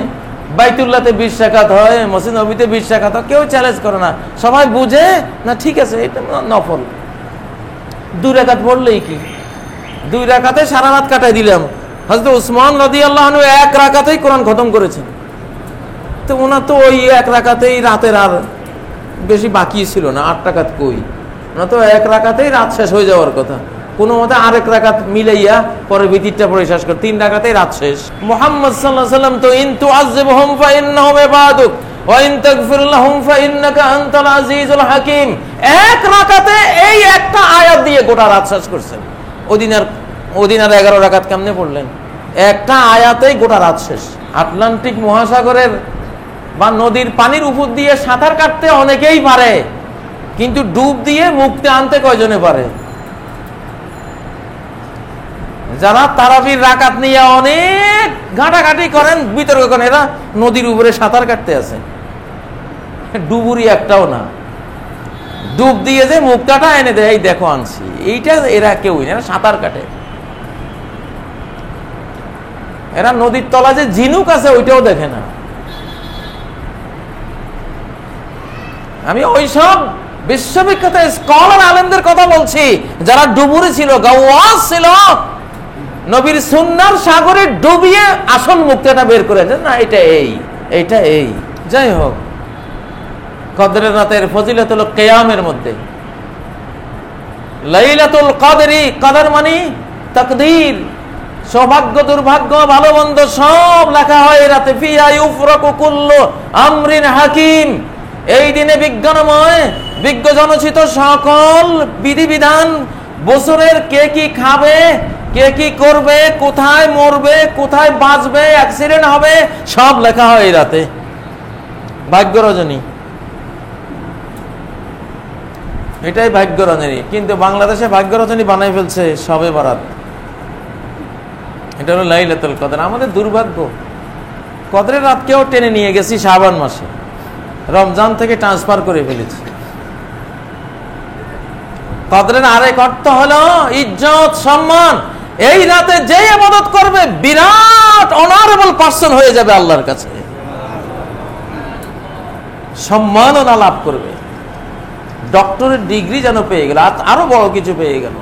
বাইতুল্লাহতে 20 রাকাত হয়, মসজিদ নববীতে 20 রাকাত হয়, কেউ চ্যালেঞ্জ করে না। সবাই বুঝে না, ঠিক আছে এটা নফল, 2 রাকাত পড়লেই কি, 2 রাকাতে সারা রাত কাটাই দিলাম। হযরত উসমান রাদিয়াল্লাহু আনহু 1 রাকাতেই কোরআন খতম করেছেন। তো ওনার তো ওই 1 রাকাতেই রাতের আর বেশি বাকি ছিল না, 8 রাকাত কই? ওনার তো 1 রাকাতেই রাত শেষ হয়ে যাওয়ার কথা। কোনো মতে আরেক রাকাত মিলাইয়া পরে ভিতরটা পড়ে শেষ করে 3 রাকাতেই রাত শেষ। মুহাম্মদ সাল্লাল্লাহু আলাইহি ওয়াসাল্লাম তো ইন তুআযিবহুম ফাইন্নাহুম ইবাদুক ওয়া ইন তাগফির লাহুম ফাইন্নাকা আনতাল আজিজুল হাকীম, 1 রাকাতে এই একটা আয়াত দিয়ে গোটা রাত শেষ করছেন। ওদিন আর 11 রাকাত কেমনে পড়লেন? একটা আয়াতেই গোটা রাত শেষ। আটলান্টিক মহাসাগরের বা নদীর পানির উপর দিয়ে সাঁতার কাটতে অনেকেই পারে, কিন্তু ডুব দিয়ে মুক্তি আনতে কয়জনে পারে? যারা তারাবির রাকাত নিয়ে অনেক ঘাটাঘাটি করেন, বিতর্ক করেন, এরা নদীর উপরে সাঁতার কাটতে আছে, ডুবুরি একটাও না। ডুব দিয়ে যে মুক্তাটা এনে দেয়, এই দেখো আনছি, এইটা এরা কেউই না, এরা সাঁতার কাটে। এরা নদীর তলা যে ঝিনুক আছে ওইটাও দেখে না। আমি ওইসব বিশ্ববিখ্যাত স্কলার আলেমদের কথা বলছি, যারা ডুবুরি ছিল, গাওয়াস ছিল, নবীর সুন্নাহর সাগরে ডুবিয়ে আসল মুক্তাটা বের করেছেন। না এইটা এই যাই হোক, কদরের রাতের ফজিলত হলো কিয়ামের মধ্যে। লাইলাতুল কদরি, কদর মানে তাকদীর, সৌভাগ্য দুর্ভাগ্য ভালো মন্দ সব লেখা হয় এই রাতে। ফিহা ইউফরাকু কুল্লু আমরিন হাকিম, এই দিনে বিজ্ঞানময়, বিজ্ঞ জনচিত সকল বিধিবিধান, বছরের কে কি খাবে, কে কি করবে, কোথায় মরবে, কোথায় বাঁচবে, অ্যাক্সিডেন্ট হবে, সব লেখা হয় এই রাতে। ভাগ্য রজনী, এটাই ভাগ্য রজনী। কিন্তু বাংলাদেশে ভাগ্য রজনী বানাই ফেলছে শবে বরাত। এটা হলো লাইলাতুল কদর। আমাদের দুর্ভাগ্য, কদরের রাতকেও টেনে নিয়ে গেছি শাবান মাসে, রমজান থেকে ট্রান্সফার করে ফেলেছি। কদরের আরেক অর্থ হলো ইজ্জত, সম্মান। এই রাতে যে ইবাদত করবে বিরাট অনারেবল পারসন হয়ে যাবে আল্লাহর কাছে, সম্মাননা লাভ করবে, ডক্টরের ডিগ্রি যেন পেয়ে গেল, আরো বড় কিছু পেয়ে গেল,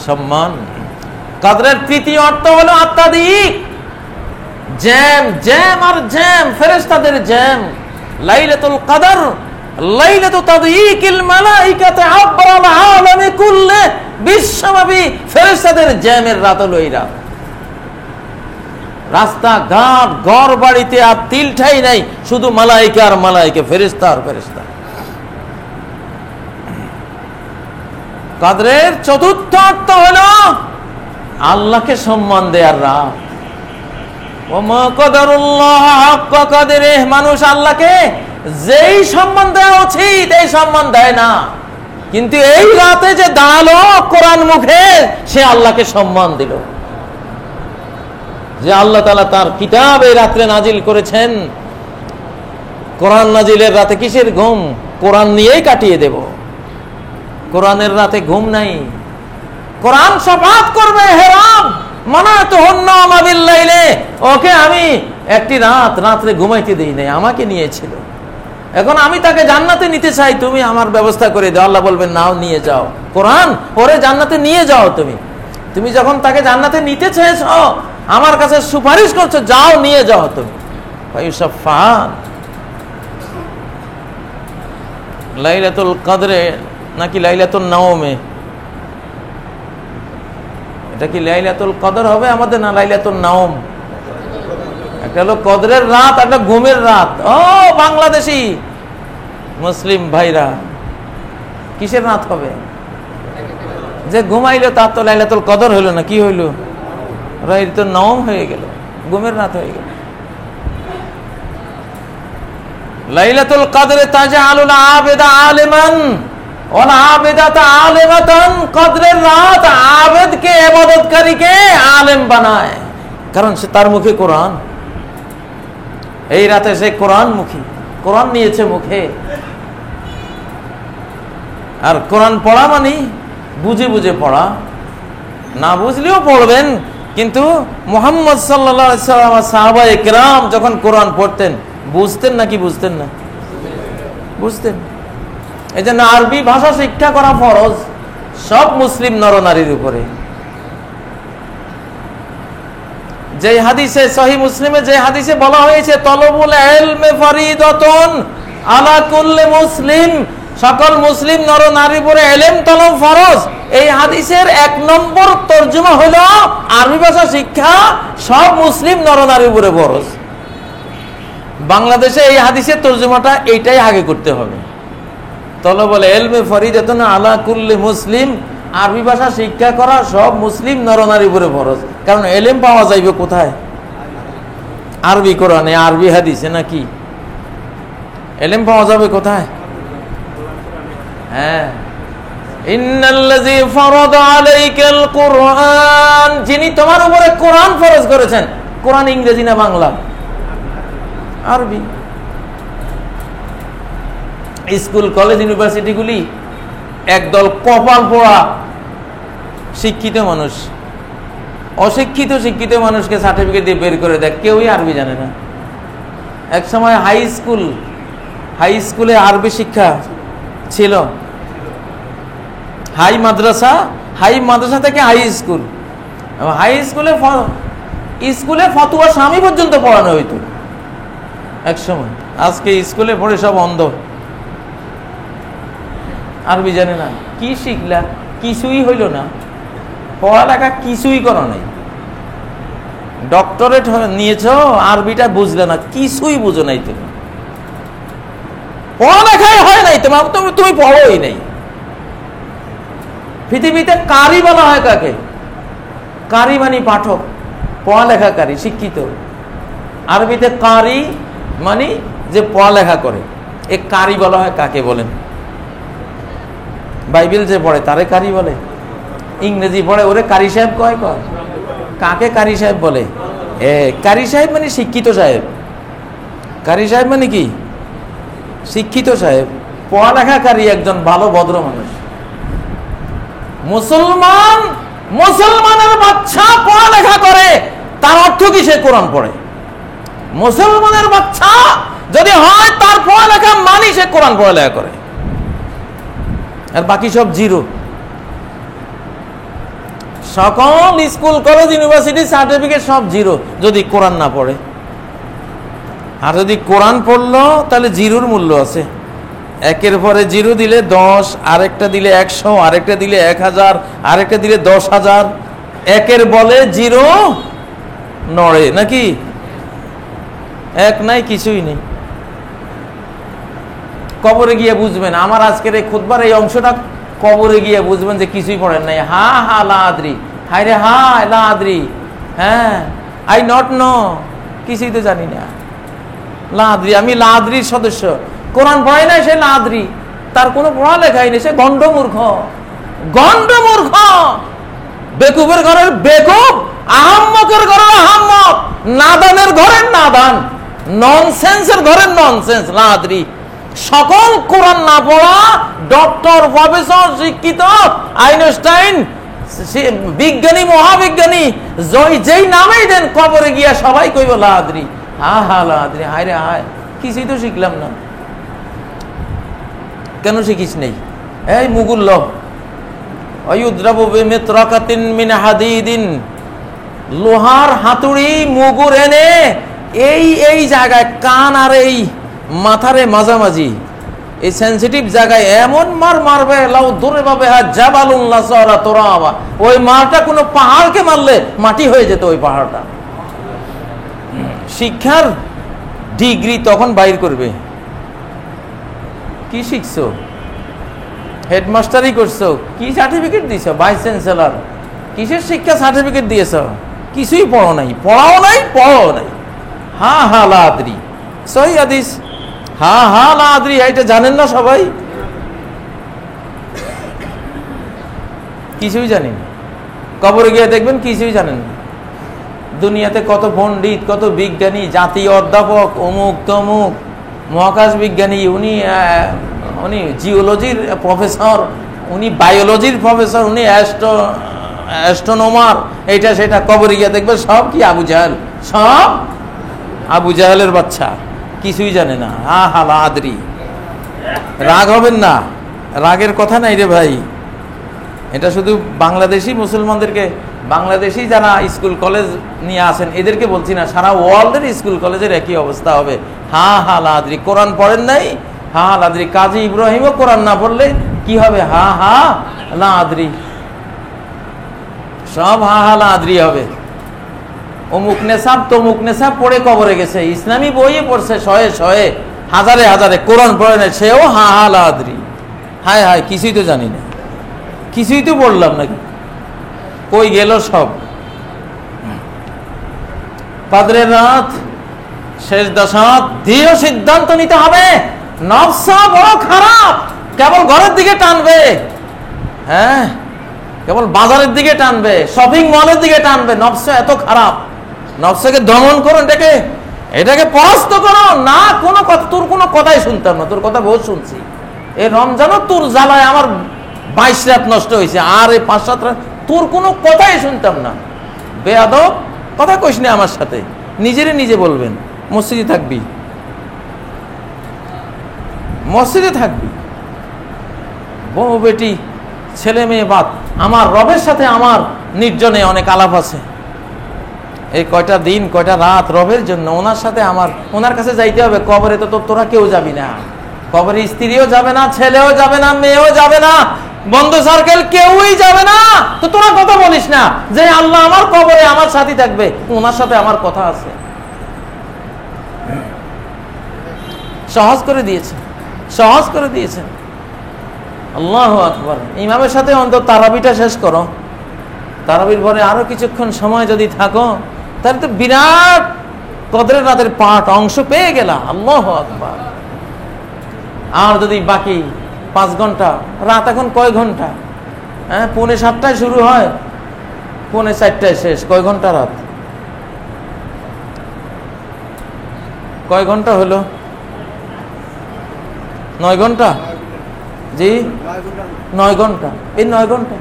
সম্মান। কদরের তৃতীয় অর্থ হলো আত্মাদিক, জ্যাম, জ্যাম আর জ্যাম, ফেরেশতাদের জ্যাম। লাইলাতুল কদর লাইলাতু তাদয়িকিল মালাইকাতি আবরাল আলামি কুল্লে, বিশ্বব্যাপী ফেরেশতাদের জ্যামের রাত হলো এই রাত। রাস্তা ঘাট ঘর বাড়িতে আর তিল ঠাই নাই, শুধু মালাইকা আর মালাইকা, ফেরেশতা আর ফেরেশতা। কদরের চতুর্থ অর্থ হলো আল্লাহকে সম্মান দেয়ার রাত। ওমা কদরুল্লাহ হাক্কা কদরিহি, মানুষ আল্লাহকে যেই সম্মান দেওয়া উচিত এই সম্মান দেয় না, কিন্তু এই রাতে যে দাঁড়ালো কোরআন মুখে, সে আল্লাহকে সম্মান দিল। যে আল্লাহ তাআলা তার কিতাব এই রাত্রে নাজিল করেছেন, কোরআন নাজিলের রাতে কিসের ঘুম? কোরআন নিয়েই কাটিয়ে দেব। কোরআনের রাতে ঘুম নাই। কোরআন শফাত করবে, হে রব মানাতুহুন্নামা বিল্লাইলে, ওকে আমি একটি রাত্রে ঘুমাইতে দেই নাই, আমাকে নিয়েছিল। এখন আমি তাকে জান্নাতে নিতে চাই, তুমি আমার ব্যবস্থা করে দাও। আল্লাহ বলবেন নাও, নিয়ে যাও। কোরআন ওরে জান্নাতে নিয়ে যাও। তুমি যখন তাকে জান্নাতে নিতে চেয়েছ, আমার কাছে সুপারিশ করছো, যাও নিয়ে যাও তুমি। লাইলাতুল কদরে নাকি লাইলাতুল নাওমে? এটা কি লাইলাতুল কদর হবে আমাদের, না লাইলাতুল নাওম? একটা হলো কদরের রাত, একটা ঘুমের রাত। ও বাংলাদেশি মুসলিম ভাইরা, কিসের রাত হবে? যে ঘুমাইলো তার তো লাইলাতুল কদর হইলো না, কি হইলো? লাইলাতুল নাওম হয়ে গেল, ঘুমের রাত হয়ে গেল। লাইলাতুল কদরে তাজআলুল আবিদা আলিমান ওয়াল আবিদাতা আলিমাতান, কদরের রাত আবেদকে, ইবাদতকারীকে আলেম বানায়, কারণ সে তার মুখে কোরআন। এই রাতে সে কোরআন মুখী, কোরআন নিয়েছে মুখে। আর কোরআন পড়া মানে বুঝে বুঝে পড়া, না বুঝলেও পড়বেন। কিন্তু মুহাম্মদ সাল্লাল্লাহু আলাইহি ওয়াসাল্লাম, সাহাবায়ে কেরাম যখন কোরআন পড়তেন, বুঝতেন নাকি বুঝতেন না? বুঝতেন। এই জন্য আরবি ভাষা শিক্ষা করা ফরজ সব মুসলিম নরনারীর উপরে। যে হাদিসে, সহিহ মুসলিমে যে হাদিসে বলা হয়েছে, তলবুল ইলমি ফরিদাতুন আলা কুল্লি মুসলিম, সকল মুসলিম নরনারীর উপরে ইলম তলব ফরজ। এই হাদিসের 1 নম্বর তরজমা হলো আরবি ভাষা শিক্ষা সব মুসলিম নরনারীর উপরে ফরজ। বাংলাদেশে এই হাদিসের তরজমাটা এইটাই আগে করতে হবে, তলবুল ইলমি ফরিদাতুন আলা কুল্লি মুসলিম, আরবি ভাষা শিক্ষা করা সব মুসলিম নরনারীর উপরে ফরজ। কারণ ইলম পাওয়া যাইবে কোথায়? আরবি কোরআনে, আরবি হাদিসে, নাকি? ইলম পাওয়া যাবে কোথায়? হ্যাঁ, ইন্নাল্লাযী ফারাদা আলাইকাল কুরআন, যিনি তোমার উপরে কোরআন ফরজ করেছেন। কোরআন ইংরেজি না বাংলা? আরবি। স্কুল কলেজ ইউনিভার্সিটিগুলি একদল কপাল পোড়া শিক্ষিত মানুষ অশিক্ষিত শিক্ষিত মানুষকে সার্টিফিকেট দিয়ে বের করে দেয়, কেউই আরবি জানে না। এক সময় হাই স্কুলে আরবি শিক্ষা ছিল, হাই মাদ্রাসা থেকে হাই স্কুলে ফতুয়া স্বামী পর্যন্ত পড়ানো হইতো এক সময়। আজকে স্কুলে পড়ে সব অন্ধ, আরবি জানে না। কি শিখলা? কিছুই হইল না, পড়ালেখা কিছুই করো নাই। ডক্টরেট নিয়েছ, আরবিটা বুঝলে না, কিছুই বুঝো নাই। তুমি পড়ালেখাই হয় নাই তোমার, তুমি পড়োই নাই। পৃথিবীতে কারি বলা হয় কাকে? কারি মানে পাঠক, পড়ালেখাকারী, শিক্ষিত। আরবিতে কারি মানে যে পড়ালেখা করে, এ কারি বলা হয় কাকে বলেন? বাইবেল যে পড়ে তারে কারি বলে, ইংরেজি পড়ে ওরে কারি সাহেব কয়। কাকে কারি সাহেব বলে? কারি সাহেব মানে শিক্ষিত সাহেব। কারি সাহেব মানে কি? শিক্ষিত সাহেব, পড়ালেখাকারী, একজন ভালো ভদ্র মানুষ। মুসলমানের বাচ্চা পড়ালেখা করে, তার অর্থ কি? সে কোরআন পড়ে। মুসলমানের বাচ্চা যদি হয়, তার পড়ালেখা মানি সে কোরআন পড়ালেখা করে, আর বাকি সব জিরো। সকল স্কুল কলেজ ইউনিভার্সিটি সার্টিফিকেট সব জিরো যদি কোরআন না পড়ে। আর যদি কোরআন পড়লো তাহলে জিরোর মূল্য আছে। একের পরে জিরো দিলে 10, আরেকটা দিলে 100, আরেকটা দিলে 1000, আরেকটা দিলে 10,000। একের বলে জিরো নড়ে নাকি? এক নাই, কিছুই নেই। কবরে গিয়ে বুঝবেন, আমার আজকের এই খুতবার এই অংশটা কবরে গিয়ে বুঝবেন যে কিছুই পড়েন নাই। হা লা আদ্রি, হাই রে হা লা আদ্রি, হ্যাঁ আই নট নো, কিছুই তো জানি না। লা আদ্রি, আমি লা আদ্রির সদস্য। কোরআন পড়ে নাই সে লা আদ্রি, তার কোনো পড়ালেখাই নেই, সে গন্ডমূর্খ। বেকুবের ঘরের বেকুব, আহাম্মকের ঘরের আহাম্মক, নাদানের ঘরের নাদান, ননসেন্সের ঘরের ননসেন্স। লা আদ্রি। সকল কোরআন না পড়া ডক্টর, প্রফেসর, শিক্ষিত, আইনস্টাইন, বিজ্ঞানী মহাবিজ্ঞানী যেই নামেই দেন কবরে গিয়া সবাই কইব লা আদরি, হা হা লা আদরি, হায় রে হায়, কিছুই তো শিখলাম না। কেন শিখিস নেই? এই মুগুল লোভ, অয়ুদ্রাবু বিমিতরাকাতিন মিন হাদিদিন, লোহার হাতুড়ি মুগুর এনে এই জায়গায় কান আর এই মাথারে মাঝামাঝি এই সেনসিটিভ জায়গায় এমন মারবে, লাউ দূরে পাবে হ্যাঁ জাবালুল্লাহ সরা তোরা, ওই মারটা কোনো পাহাড়কে মারলে মাটি হয়ে যেত ওই পাহাড়টা। শিক্ষার ডিগ্রি তখন বাইর করবে। কি শিখছো? হেডমাস্টারই করছো, কি সার্টিফিকেট দিছ? ভাইস চ্যান্সেলর, কিসের শিক্ষা সার্টিফিকেট দিয়েছ? কিছুই পড়ো নাই, পড়াও নাই। হা হা লা আদরি, সহি হাদিস, হা হা লা আদরি, এটা জানেন না সবাই? কিছুই জানেন, কবরে গিয়ে দেখবেন কিছুই জানেন না। দুনিয়াতে কত পণ্ডিত, কত বিজ্ঞানী, জাতীয় অধ্যাপক, অমুক তমুক, মহাকাশ বিজ্ঞানী, উনি জিওলজির প্রফেসর, উনি বায়োলজির প্রফেসর, উনি অ্যাস্ট্রোনমার, এইটা সেটা। কবরে গিয়ে দেখবে সব কি আবু জাহেল, সব আবু জাহেলের বাচ্চা, কিছুই জানে না। হা লা আদরি। রাগ হবেন না, রাগের কথা নাই রে ভাই। এটা শুধু বাংলাদেশি মুসলমানদেরকে, বাংলাদেশি যারা স্কুল কলেজ নিয়ে আসেন এদেরকে বলছি না, সারা ওয়ার্ল্ডের স্কুল কলেজের একই অবস্থা হবে। হা লা আদরি। কোরআন পড়েন নাই, হা লা আদরি। কাজী ইব্রাহিমও কোরআন না পড়লে কি হবে? হা লা আদরি। সব হা লা আদরি হবে। অমুক নেশাব তমুক নেশাব পড়ে কবরে গেছে, ইসলামী বইয়ে পড়ছে শয়ে হাজারে, কোরআন পড়ে না, সেও হা লা আদরি। হায় হায়, কিছুই তো জানি না, কিছুই তো বললাম নাকি, কই গেল সব? কাদরের রাত, শেষ দশাত, দৃঢ় সিদ্ধান্ত নিতে হবে। নফসা বড় খারাপ, কেবল ঘরের দিকে টানবে, হ্যাঁ, কেবল বাজারের দিকে টানবে, শপিং মলের দিকে টানবে। নফসা এত খারাপ, নফসাকে দমন করো, এটাকে পরাস্ত করো না। কোনো কথা, তোর কোনো কথাই শুনতাম না, তোর কথা বহুত শুনছি। এই রমজানও তোর জ্বালায় আমার 22 রাত নষ্ট হয়েছে, আর এই 5-7 রাত তোর কোনো কথাই শুনতাম না। বেয়াদব, কথা কইস না আমার সাথে, নিজে বলবেন। মসজিদে থাকবি, বউ বেটি, ছেলে মেয়ে বাদ, আমার রবের সাথে আমার নির্জনে অনেক আলাপ আছে। এই কয়টা দিন, কয়টা রাত রবের জন্য, ওনার সাথে আমার, ওনার কাছে যাইতে হবে। কবরে তো তোরা কেউ যাবি না, কবরে স্ত্রীও যাবে না, ছেলেও যাবে না, মেয়েও যাবে না, বন্ধু সার্কেল কেউই যাবে না। তো তোরা কথা বলিস না যে আল্লাহ আমার কবরে আমার সাথে থাকবে, ওনার সাথে আমার কথা আছে। সহজ করে দিয়েছেন। আল্লাহু আকবার। ইমামের সাথে অন্তত তারাবিটা শেষ করো, তারাবির পরে আরো কিছুক্ষণ সময় যদি থাকো, তাহলে তো বিরাট কদরের রাতের পাঠ অংশ পেয়ে গেলা। আল্লাহু আকবার। আর যদি বাকি 5 ঘন্টা, রাত এখন কয় ঘন্টা? হ্যাঁ, 6:45 শুরু হয়, 4:45 শেষ। কয় ঘন্টা রাত? কয় ঘন্টা হলো? 9 ঘন্টা। জি, 9 ঘন্টা। এই 9 ঘন্টা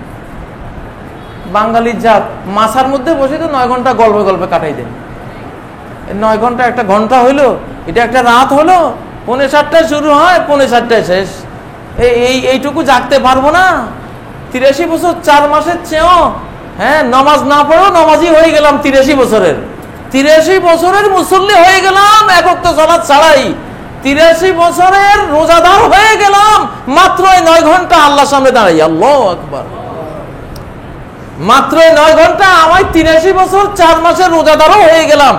বাঙালির জাত মাসার মধ্যে বসে তো 9 ঘন্টা গল্পে কাটাই দেন। 9 ঘন্টা একটা ঘন্টা হইলো, এটা একটা রাত হলো। 6:45 শুরু হয়, 6:45 শেষ। এইটুকু জাগতে পারবো না? 83 বছর 4 মাসের চেয়েও, হ্যাঁ, নমাজ না পড়েও নমাজি হয়ে গেলাম। 83 বছরের মুসল্লি হয়ে গেলাম, এক ওয়াক্ত সালাত ছাড়াই। 83 বছরের রোজাদার হয়ে গেলাম মাত্র 9 ঘন্টা আল্লাহর সামনে দাঁড়াই। আল্লাহু আকবার। মাত্র 9 ঘন্টা, আমার 83 বছর 4 মাসের রোজাদারও হয়ে গেলাম।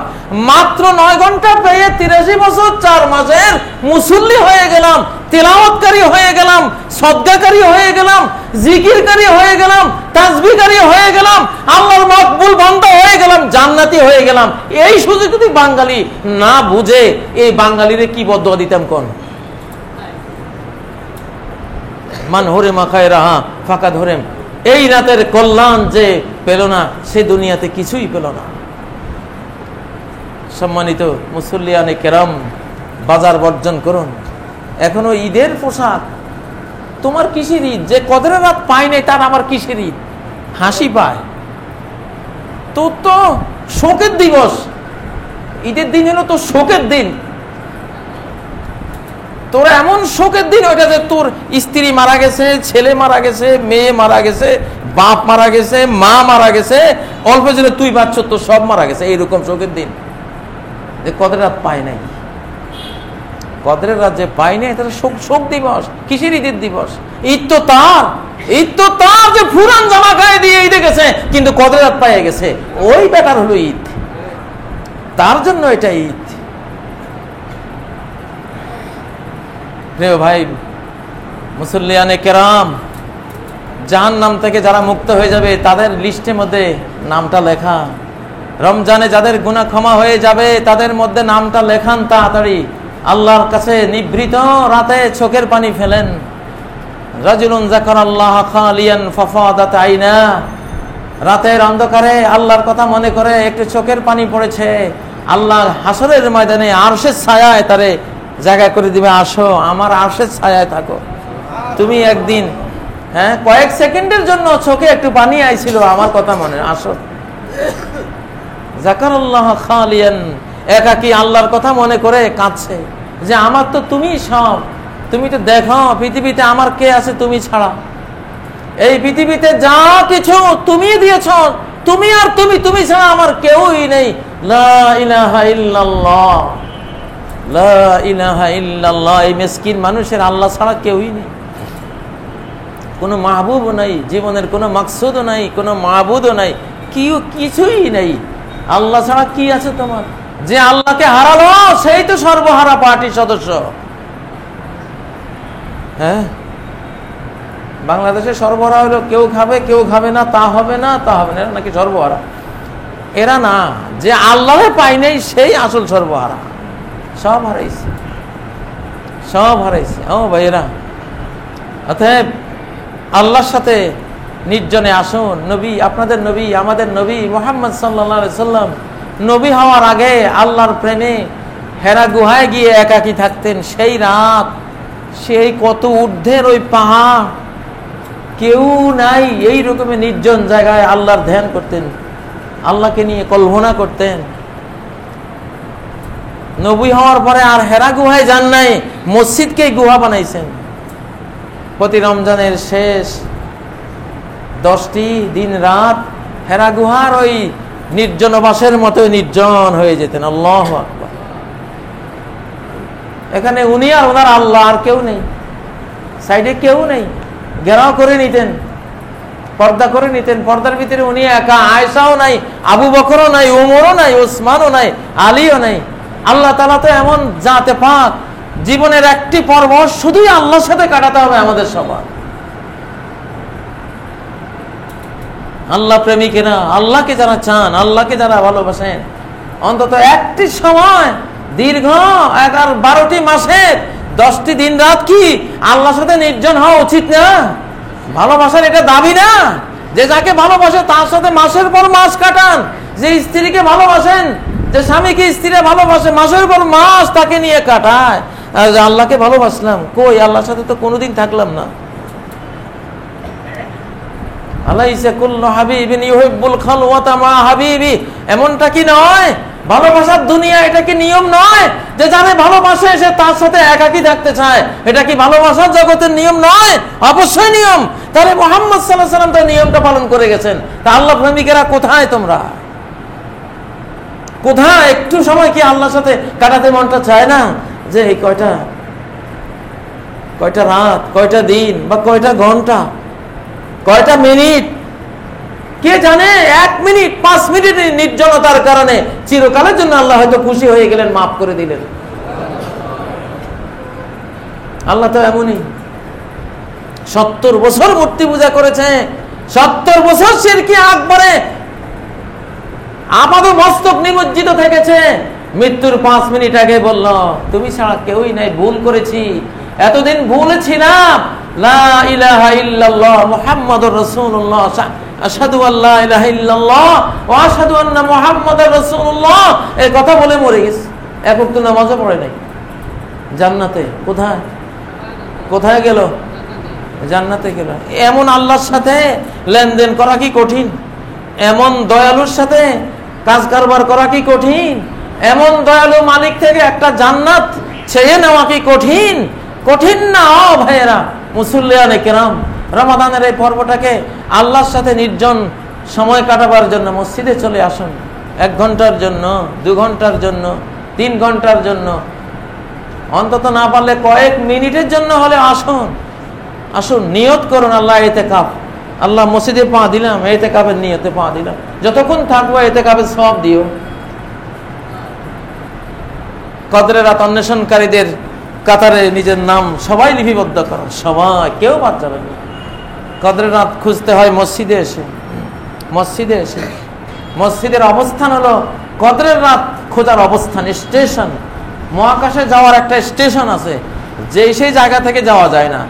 মাত্র 9 ঘন্টা পেয়ে 83 বছর 4 মাসের মুসল্লি হয়ে গেলাম, তেলাওয়াতকারী হয়ে গেলাম, সদকাকারী হয়ে গেলাম, জিকিরকারী হয়ে গেলাম, তাসবিহকারী হয়ে গেলাম, আল্লাহর মকবুল বান্দা হয়ে গেলাম, জান্নাতি হয়ে গেলাম। এই সুযোগ যদি বাঙালি না বুঝে, এই বাঙালিরে কি বদদোয়া দিতাম কোন? মান হুরিমা খায়রাহা ফাকাদ হুরিম। এই রাতের কল্যাণ যে পেল না, সে দুনিয়াতে কিছুই পেল না। সম্মানিত মুসল্লিয়ানে কেরাম, বাজার বর্জন করুন। এখনো ঈদের পোশাক, তোমার কিসের ঈদ? যে কদরের রাত পাই নাই তার আবার কিসের ঈদ? হাসি পায়। তোর তো শোকের দিবস, ঈদের দিন হলো তোর শোকের দিন। তোর এমন শোকের দিন ওইটা যে তোর স্ত্রী মারা গেছে, ছেলে মারা গেছে, মেয়ে মারা গেছে, বাপ মারা গেছে, মা মারা গেছে, অল্প দিনে তুই বাচ্চ তোর সব মারা গেছে, এইরকম শোকের দিন। যে কদরের রাত পায় নাই, কদরের রাত যে পায় নাই, তাহলে শোক দিবস। কিসের ঈদের দিবস? ঈদ তো তার, ঈদ তো তার যে পুরান জামা গায়ে দিয়ে ঈদে গেছে, কিন্তু কদরের রাত পাইয়ে গেছে, ওই বেটার হলো ঈদ, তার জন্য এটা ঈদ। প্রিয় ভাই মুসল্লিয়ানে কেরাম, জাহান্নাম থেকে যারা মুক্ত হয়ে যাবে তাদের লিস্টের মধ্যে নামটা লেখা। রমজানে যাদের গুনাহ ক্ষমা হয়ে যাবে তাদের মধ্যে নামটা লেখান তাড়াতাড়ি। আল্লাহর কাছে নিভৃত রাতে চোখের পানি ফেলেন। রাজুলুন যাকারাল্লাহ খালিয়ান ফাফাদাত আইনা, রাতের অন্ধকারে আল্লাহর কথা মনে করে একটু চোখের পানি পড়েছে, আল্লাহ হাসরের ময়দানে আরশের ছায়ায় তারে জায়গা করে দিবে, আসো আমার আরশের ছায়ায় থাকো। তুমি একদিন কয়েক সেকেন্ডের জন্য চোখে একটু পানি আইছিল, আমার কথা মনে, আসো। যাকারাল্লাহ খালিয়ান, একাকী আল্লাহর কথা মনে করে কাঁদছে যে আমার তো তুমি সব, তুমি তো দেখো পৃথিবীতে আমার কে আছে তুমি ছাড়া, এই পৃথিবীতে যা কিছু তুমি দিয়েছ, তুমি আর তুমি ছাড়া আমার কেউই নেই। লা ইলাহা ইল্লাল্লাহ, লা ইলাহা ইল্লাল্লাহ। এই মিসকিন মানুষের আল্লাহ ছাড়া কেউই নেই, কোনো মাহবুব নাই, জীবনের কোনো মাকসুদও নাই, কোনো মাহবুদও নাই, কিছুই নেই। আল্লাহ ছাড়া কি আছে তোমার? যে আল্লাহকে হারালো সেই তো সর্বহারা পার্টির সদস্য। হ্যাঁ, বাংলাদেশে সর্বহারা হলো কেউ খাবে কেউ খাবে না, তা হবে না তা হবে না, এরা নাকি সর্বহারা। এরা না, যে আল্লাহরে পাই নাই সেই আসল সর্বহারা। সব হারাইছে, সব হারাইছে। ও ভাইয়েরা, অতএব আল্লাহর সাথে নির্জনে আসুন। নবী, আপনাদের নবী, আমাদের নবী মুহাম্মদ সাল্লাল্লাহু আলাইহি সাল্লাম নবী হওয়ার আগে আল্লাহর প্রেমে হেরা গুহায় গিয়ে একাকী থাকতেন। সেই রাত, সেই কত ঊর্ধ্বের ওই পাহাড়, কেউ নাই, এই রকমের নির্জন জায়গায় আল্লাহর ধ্যান করতেন, আল্লাহকে নিয়ে কল্পনা করতেন। নবী হওয়ার পরে আর হেরা গুহায় যান নাই, মসজিদকেই গুহা বানাইছেন। প্রতি রমজানের শেষ 10টি দিন রাত হেরা গুহার ওই নির্জনবাসের মতো নির্জন হয়ে যেতেন। আল্লাহু আকবার। এখানে উনি আর ওনার আল্লাহ, আর কেউ নেই, সাইডে কেউ নেই। ঘেরাও করে নিতেন, পর্দা করে নিতেন, পর্দার ভিতরে উনি একা। আয়েশাও নাই, আবু বকরও নাই, উমরও নাই, ওসমানও নাই, আলীও নাই। আল্লাহ তাআলা তো এমন জাতে পাক, জীবনের একটি পর্ব শুধুই আল্লাহর সাথে কাটাতে হবে আমাদের সবার। আল্লাহ প্রেমিকেরা, আল্লাহকে যারা চান, আল্লাহকে যারা ভালোবাসেন, অন্তত একটি সময় দীর্ঘ 11-12টি মাসের 10টি দিন রাত কি আল্লাহর সাথে নির্জন হওয়া উচিত না? ভালোবাসার এটা দাবি না যে যাকে ভালোবাসে তার সাথে মাসের পর মাস কাটান। যে স্ত্রীকে ভালোবাসেন, যে স্বামীকে স্ত্রীরা ভালোবাসে, মাসের পর মাস তাকে নিয়ে কাটায়। আর আল্লাহকে ভালোবাসলাম, কই আল্লাহর সাথে তো কোনোদিন থাকলাম না। আলাইসা কুল্লু হাবিবিন ইউহিব্বুল খালওয়াতা মা হাবিবি, এমনটা কি নয়? ভালোবাসার দুনিয়া এটা কি নিয়ম নয় যে যারা ভালোবাসে সে তার সাথে একাকী থাকতে চায়? এটা কি ভালোবাসার জগতের নিয়ম নয়? অবশ্যই নিয়ম। তাহলে মুহাম্মদ সাল্লাল্লাহু আলাইহি ওয়াসাল্লাম তো নিয়মটা পালন করে গেছেন। তা আল্লাহ প্রেমিকেরা কোথায় তোমরা? কোথায়? একটু সময় কি আল্লাহর সাথে কাটাতে মনটা চায় না? যে এই কয়টা রাত, কয়টা দিন, বা কয়টা ঘন্টা, কয়টা মিনিট, কে জানে? 1 মিনিট 5 মিনিটের নির্জনতার কারণে চিরকালের জন্য আল্লাহ হয়তো খুশি হয়ে গেলেন, মাফ করে দিলেন। আল্লাহ তো এমনই। 70 বছর মূর্তি পূজা করেছে, 70 বছর শিরকি আকবরে আপাত মস্তক নিমজ্জিত থেকেছে। মৃত্যুর 5 মিনিট আগে বলল, তুমি ছাড়া কেউই নাই, ভুল করেছি, এতদিন ভুলে ছিলাম, লা ইলাহা ইল্লাল্লাহ মুহাম্মাদুর রাসূলুল্লাহ, আশহাদু আল্লা ইলাহা ইল্লাল্লাহ ওয়া আশহাদু আন্না মুহাম্মাদার রাসূলুল্লাহ, এই কথা বলে মরে গেছে। এক ওয়াক্ত নামাজও পড়ে নাই। জান্নাতে কোথায়? কোথায় গেল? জান্নাতে গেল। এমন আল্লাহর সাথে লেনদেন করা কি কঠিন? এমন দয়ালুর সাথে কাজ কারবার করা কি কঠিন? এমন দয়ালু মালিক থেকে একটা জান্নাত ছেড়ে নেওয়া কি কঠিন? কঠিন না ভাইয়েরা মুসল্লিয়ানে কেরাম। রমাদানের এই পর্বটাকে আল্লাহর সাথে নির্জন সময় কাটাবার জন্য মসজিদে চলে আসুন। 1 ঘন্টার জন্য, 2 ঘন্টার জন্য, 3 ঘন্টার জন্য, অন্তত না পারলে কয়েক মিনিটের জন্য হলে আসুন। আসুন, নিয়ত করুন আল্লাহ ইতিকাফ। আল্লাহ মসজিদে পা দিলাম, ইতিকাফের নিয়তে পা দিলাম। যতক্ষণ থাকবো ইতিকাফের সওয়াব দিও। কদরের রাত অন্বেষণকারীদের কাতারে নিজের নাম সবাই লিপিবদ্ধ করো, সবাই, কেউ বাদ যাবে না। কদরের রাত খুঁজতে হয় মসজিদে এসে। মসজিদে এসে মসজিদের অবস্থান হলো কদরের রাত খোঁজার অবস্থান, স্টেশন। মহাকাশে যাওয়ার একটা স্টেশন আছে, সেই জায়গা থেকে যাওয়া যায় না।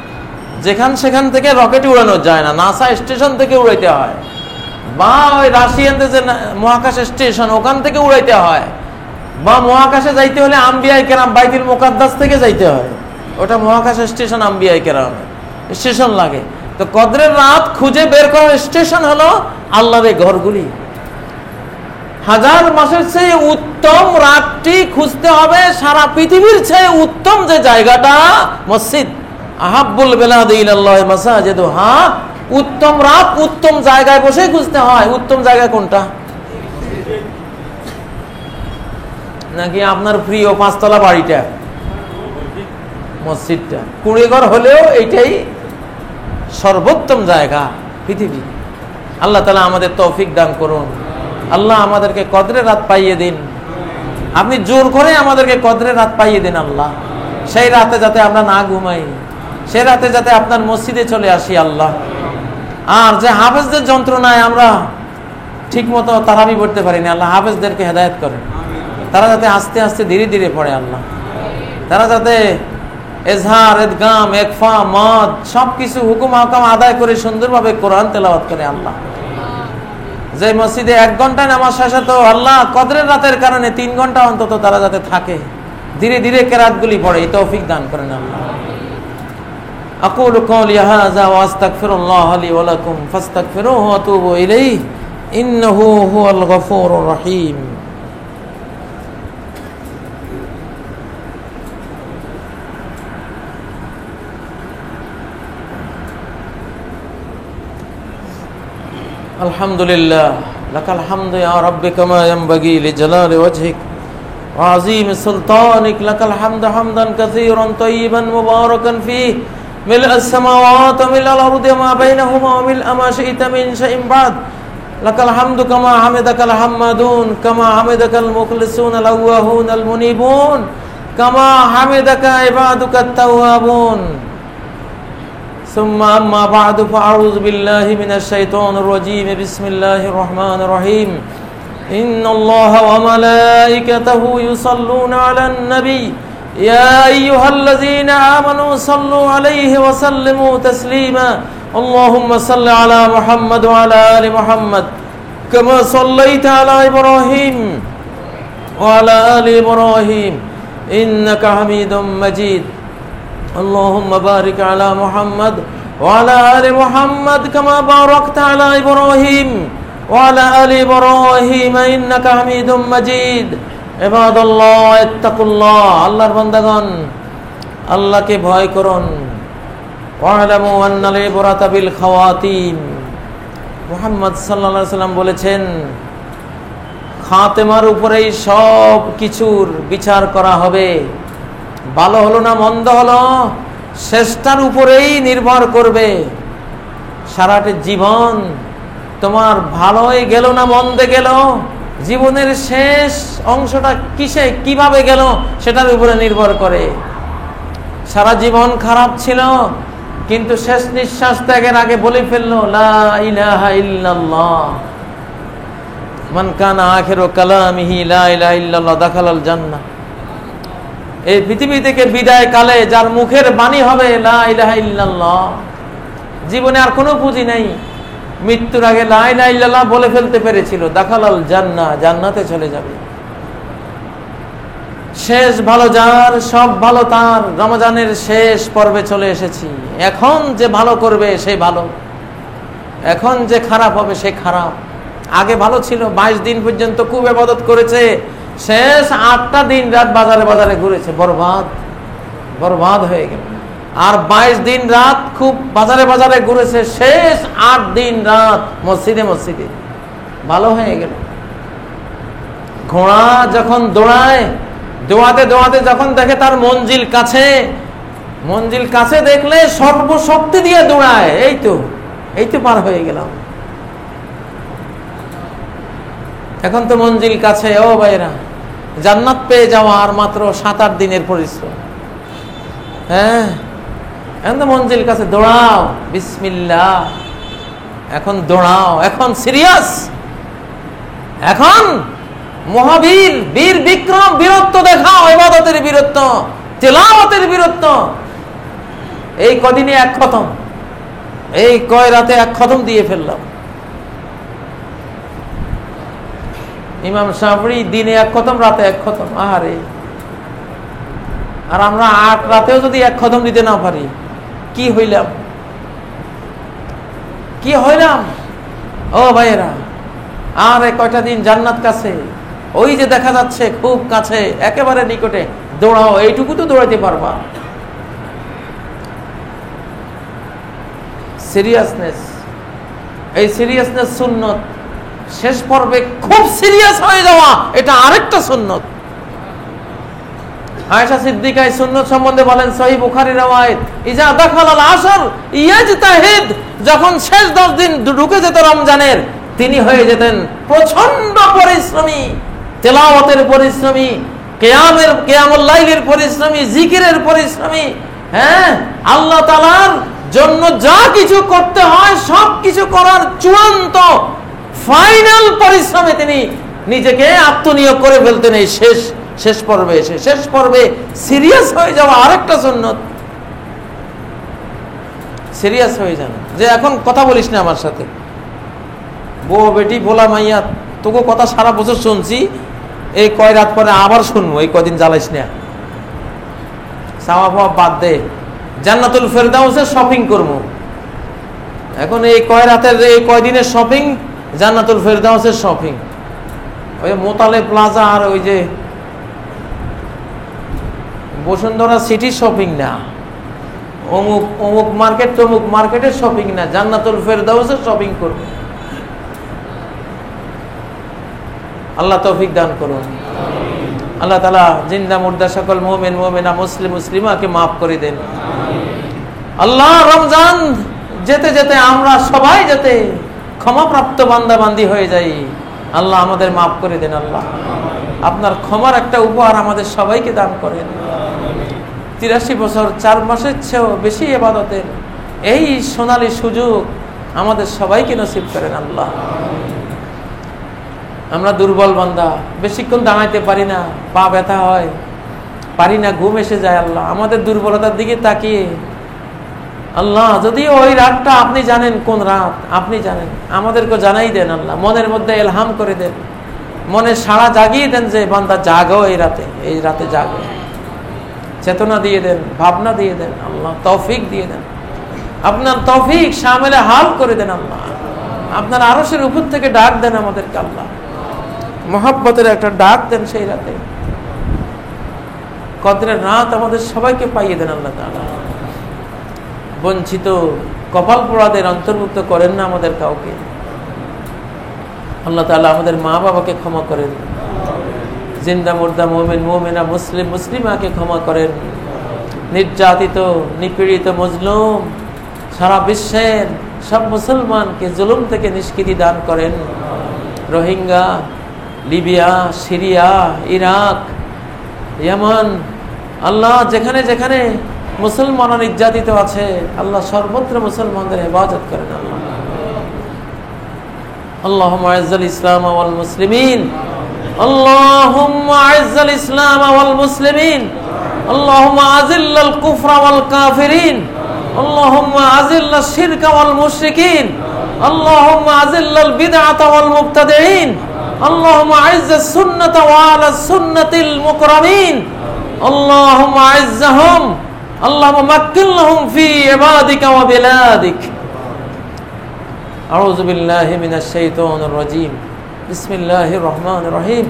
সেখান থেকে রকেট উড়ানো যায় না, নাসা স্টেশন থেকে উড়াইতে হয়, বা ওই রাশিয়ানদের যে মহাকাশ স্টেশন ওখান থেকে উড়াইতে হয়, বা মহাকাশে যাইতে হলে আম্বিয়ায়ে কেরাম বাইতুল মুকাদ্দাস থেকে যাইতে হয়। ওটা মহাকাশ স্টেশন, আম্বিয়ায়ে কেরাম স্টেশন লাগে। তো কদরের রাত খুঁজে বের করার স্টেশন হলো আল্লাহর এই ঘরগুলি। 1000 মাসের চেয়ে উত্তম রাতটি খুঁজতে হবে। সারা পৃথিবীর চেয়ে উত্তম যে জায়গাটা মসজিদ। আহাব্বুল বিলাদি ইলাল্লাহি মাসাজিদুহা। উত্তম রাত উত্তম জায়গায় বসে খুঁজতে হয়। উত্তম জায়গা কোনটা? নাকি আপনার প্রিয় 5 তলা বাড়িটা? মসজিদটা। কুড়িঘর হলেও এইটাই সর্বোত্তম জায়গা পৃথিবী। আল্লাহ তাআলা আমাদের তৌফিক দান করুন। আল্লাহ আমাদেরকে কদরের রাত পাইয়ে দিন। আপনি জোর করে আমাদেরকে কদরের রাত পাইয়ে দিন আল্লাহ। সেই রাতে যাতে আমরা না ঘুমাই, সেই রাতে যাতে আপনার মসজিদে চলে আসি আল্লাহ। আর যে হাফেজদের যন্ত্রণায় আমরা ঠিক মতো তারাবি পড়তে পারি না, আল্লাহ হাফেজদেরকে হেদায়েত করেন। তারা যাতে আস্তে আস্তে ধীরে ধীরে পড়ে আল্লাহ। তারা যাতে এজহার, ইদগাম, ইকফা, মদ সবকিছু হুকুম হাকাম আদায় করে সুন্দরভাবে কোরআন তেলাওয়াত করে আল্লাহ। যে মসজিদে 1 ঘন্টা নামাজ শেষ হতো, আল্লাহ কদরের রাতের কারণে 3 ঘন্টা অন্তত তারা যাতে থাকে, ধীরে ধীরে কেরাতগুলি পড়ে, এই তৌফিক দান করেন আল্লাহ। আকুলু কওলি হাযা ওয়া আস্তাগফিরুল্লাহ লি ওয়া লাকুম ফাস্তাগফিরুহু ওয়া তুবু ইলাইহি ইন্নাহু হুয়াল গফুরুর রহিম। আলহামদুলিল্লাহ, লাকাল হামদু ইয়া রাব্বি কামা ইয়ানবাগি লিজালালি ওয়াজহিক ওয়া আযীমি সুলতানিক। লাকাল হামদু হামদান কাসীরান তাইয়িবান মুবারাকান ফীহি মিলআস সামাওয়াতি ওয়া মিলআল আরদি ওয়া মা বাইনাহুমা ওয়া মিলআ মা শি'তা মিন শাইইন বা'দ। লাকাল হামদু কামা হামিদাকাল হাম্মাদুন কামা হামিদাকাল মুখলিসুনাল আওয়াহুনাল মুনিবুন কামা হামিদাকা ইবাদুকাত তাওয়াবুন। ثم أما بعد فأعوذ بالله من الشيطان الرجيم. بسم الله الرحمن الرحيم. إن الله وملائكته يصلون على النبي يا أيها الذين آمنوا صلوا عليه وسلموا تسليما. اللهم صل على محمد وعلى آل محمد كما صليت على إبراهيم وعلى آل إبراهيم إنك حميد مجيد. اللهم بارك على محمد وعلى آل محمد كما باركت على إبراهيم وعلى آل إبراهيم إنك حميد مجيد. عباد الله اتقوا الله. আল্লাহর বান্দাগণ, আল্লাহকে ভয় করুন। ওয়া'লামু আন্নাল ইবরাতা বিল খাওয়াতিম। মুহাম্মদ সাল্লাল্লাহু আলাইহি ওয়াসাল্লাম বলেছেন, খাতেমার উপরেই সব কিছুর বিচার করা হবে। ভালো হলো না মন্দ হলো শেষটার উপরেই নির্ভর করবে। সারাটা জীবন তোমার ভালোই গেল না মন্দে গেল, জীবনের শেষ অংশটা কিভাবে গেল সেটার উপরে নির্ভর করে। সারা জীবন খারাপ ছিল, কিন্তু শেষ নিঃশ্বাস ত্যাগের আগে বলে ফেললো লা ইলাহা ইল্লাল্লাহ। মান কানা আখিরু কালামিহি লা ইলাহা ইল্লাল্লাহ দাখালাল জান্নাহ। এই পৃথিবী থেকে বিদায় কালে যার মুখের বাণী হবে লা ইলাহা ইল্লাল্লাহ, জীবনে আর কোনো পুঁজি নেই, মৃত্যুর আগে লা ইলাহা ইল্লাল্লাহ বলে ফেলতে পেরেছিল, দাখালাল জান্নাহ, জান্নাতে চলে যাবে। শেষ ভালো যার, সব ভালো তার। রমজানের শেষ পর্বে চলে এসেছি। এখন যে ভালো করবে সে ভালো, এখন যে খারাপ হবে সে খারাপ। আগে ভালো ছিল, 22 দিন পর্যন্ত খুব ইবাদত করেছে, শেষ 8টা দিন রাত বাজারে বাজারে ঘুরেছে, বরবাদ হয়ে গেল। আর 22 দিন রাত খুব বাজারে বাজারে ঘুরেছে, শেষ 8 দিন রাত মসজিদে মসজিদে, ভালো হয়ে গেল। ঘোড়া যখন দৌড়ায়, দৌড়াতে দৌড়াতে যখন দেখে তার মঞ্জিল কাছে দেখলে সর্বশক্তি দিয়ে দৌড়ায়, এই তো পার হয়ে গেলাম, এখন তো মঞ্জিল কাছে। ও ভাইরা, জান্নাত পেয়ে যাওয়া আর মাত্র 7-8 দিনের পরিশ্রম। হ্যাঁ, এখন তো মঞ্জিল কাছে, দৌড়াও, বিসমিল্লাহ, এখন দৌড়াও, এখন সিরিয়াস, এখন মহাবীর, বীর বিক্রম, বীরত্ব দেখাও, ইবাদতের বীরত্ব, তিলাওয়াতের বীরত্ব। এই কদিনে 1 খতম, এই কয় রাতে 1 খতম দিয়ে ফেললাম। ইমাম শাফিঈ দিনে 1 খতম, রাতে 1 খতম। আহারে, আর আমরা 8 রাতেও যদি 1 খতম দিতে না পারি, কি হইলাম? ও ভাইয়েরা, আর কয়টা দিন জান্নাত কাছে, ওই যে দেখা যাচ্ছে খুব কাছে, একেবারে নিকটে, দৌড়াও, এইটুকু তো দৌড়াতে পারবা। সিরিয়াসনেস, এই সিরিয়াসনেস সুন্নত। শেষ পর্বে খুব সিরিয়াস হয়ে যাওয়া, এটা আরেকটা সুন্নত। আয়েশা সিদ্দিকা এই সুন্নত সম্বন্ধে বলেন, সহিহ বুখারী riwayat, ইজা দাখালাল আশর ইয়াজতাহিদ, যখন শেষ 10 দিন ঢুকে যেত রমজানের, তিনি হয়ে যেতেন প্রচন্ড পরিশ্রমী, তেলাওয়াতের পরিশ্রমী, কিয়ামুল লাইলের পরিশ্রমী, জিকিরের পরিশ্রমী। হ্যাঁ, আল্লাহ তাআলার জন্য যা কিছু করতে হয় সব কিছু করার চূড়ান্ত ফাইনাল পরিশ্রমে তিনি নিজেকে আত্মনিয়োগ করে ফেলতেন। এই শেষ পর্বে এসে, শেষ পর্বে সিরিয়াস হয়ে যাওয়া আরেকটা সুন্নত। সিরিয়াস হয়ে যান, যে এখন কথা বলিস না আমার সাথে, বউ বেটি ভোলা মাইয়া, তোকে কথা সারা বছর শুনছি, এই কয় রাত পরে আবার শুনবো, এই কদিন জ্বালাইস না, চাওয়া পাওয়া বাদ দে, জান্নাতুল ফেরদাউসে শপিং করবো। এখন এই কয় রাতের, এই কয়দিনের শপিং জান্নাতুল ফেরদাউসের শপিং। ওই মোতালে প্লাজা আর ওই যে বসুন্ধরা সিটি শপিং না, অমুক মার্কেট তমুক মার্কেটের শপিং না, জান্নাতুল ফেরদাউসের শপিং করবো। আল্লাহ তৌফিক দান করুন। আল্লাহ তাআলা জিন্দা মুর্দা সকল মুমিন মুমিনা মুসলিম মুসলিমাকে মাফ করে দেন। আল্লাহ, রমজান যেতে যেতে আমরা সবাই যাতে ক্ষমাপ্রাপ্ত বান্দা বান্দি হয়ে যাই। আল্লাহ আমাদের মাফ করে দেন। আল্লাহ, আপনার ক্ষমার একটা উপহার আমাদের সবাইকে দান করেন। 83 বছর 4 মাসের চেয়েও বেশি ইবাদতের এই সোনালী সুযোগ আমাদের সবাইকে নসিব করেন। আল্লাহ, আমরা দুর্বল বান্দা, বেশিক্ষণ দাঁড়াইতে পারি না, পা ব্যথা হয়, পারি না, ঘুম এসে যায়। আল্লাহ, আমাদের দুর্বলতার দিকে তাকিয়ে আল্লাহ, যদি ওই রাতটা আপনি জানেন, কোন রাত আপনি জানেন, আমাদেরকে জানাই দেন। আল্লাহ, মনের মধ্যে ইলহাম করে দেন, মনে সাড়া জাগিয়ে দেন যে বান্দা জাগো, এই রাতে জাগো, চেতনা দিয়ে দেন, ভাবনা দিয়ে দেন। আল্লাহ, তৌফিক দিয়ে দেন, আপনার তৌফিক শামিলে হাল করে দেন। আল্লাহ, আপনার আরশের উপর থেকে ডাক দেন আমাদেরকে। আল্লাহ, মহব্বতের একটা ডাক দেন সেই রাতে। কদরের রাত আমাদের সবাইকে পাইয়ে দেন। আল্লাহ তাআলা বঞ্চিত কপাল পোড়াদের অন্তর্ভুক্ত করেন না আমাদের কাউকে। আল্লাহ তাআলা আমাদের মা বাবাকে ক্ষমা করেন, জিন্দা মুর্দা মুমিন মুমিনা মুসলিম মুসলিমাকে ক্ষমা করেন, নির্যাতিত নিপীড়িত মজলুম সারা বিশ্বের সব মুসলমানকে জুলুম থেকে নিষ্কৃতি দান করেন। রোহিঙ্গা, লিবিয়া, সিরিয়া, ইরাক, ইয়ামান, আল্লাহ যেখানে যেখানে মুসলমানরা নির্যাতিত আছে, আল্লাহ সর্বত্র মুসলমানদের হেফাজত করেন। আল্লাহ, আল্লাহুম্মা আইজ্জাল ইসলাম ওয়াল মুসলিমিন, আল্লাহুম্মা আইজ্জাল ইসলাম ওয়াল মুসলিমিন, আল্লাহুম্মা আযিল্লাল কুফরা ওয়াল কাফিরিন, আল্লাহুম্মা আযিল্লাশ শিরকা ওয়াল মুশরিকিন, আল্লাহুম্মা আযিল্লাল বিদআতা ওয়াল মুবতাদিঈন, اللهم أعز السنة وأهل السنة المكرمين اللهم أعزهم اللهم مكن لهم في عبادك وبلادك أعوذ بالله من الشيطان الرجيم بسم الله الرحمن الرحيم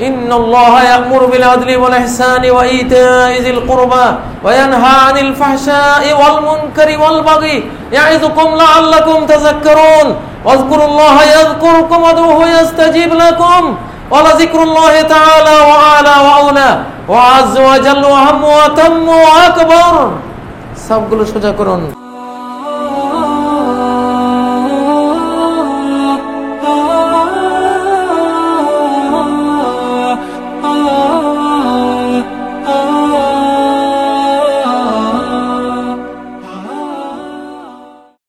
إن الله يأمر بالعدل والإحسان وإيتاء ذي القربى وينهى عن الفحشاء والمنكر والبغي يعظكم لعلكم تذكرون واذكروا الله يذكركم وادعوه يستجيب لكم ولذكر الله تعالى وأعلى وأولى وعز وجل وأهم وأتم وأكبر সবগুলো সোজা করুন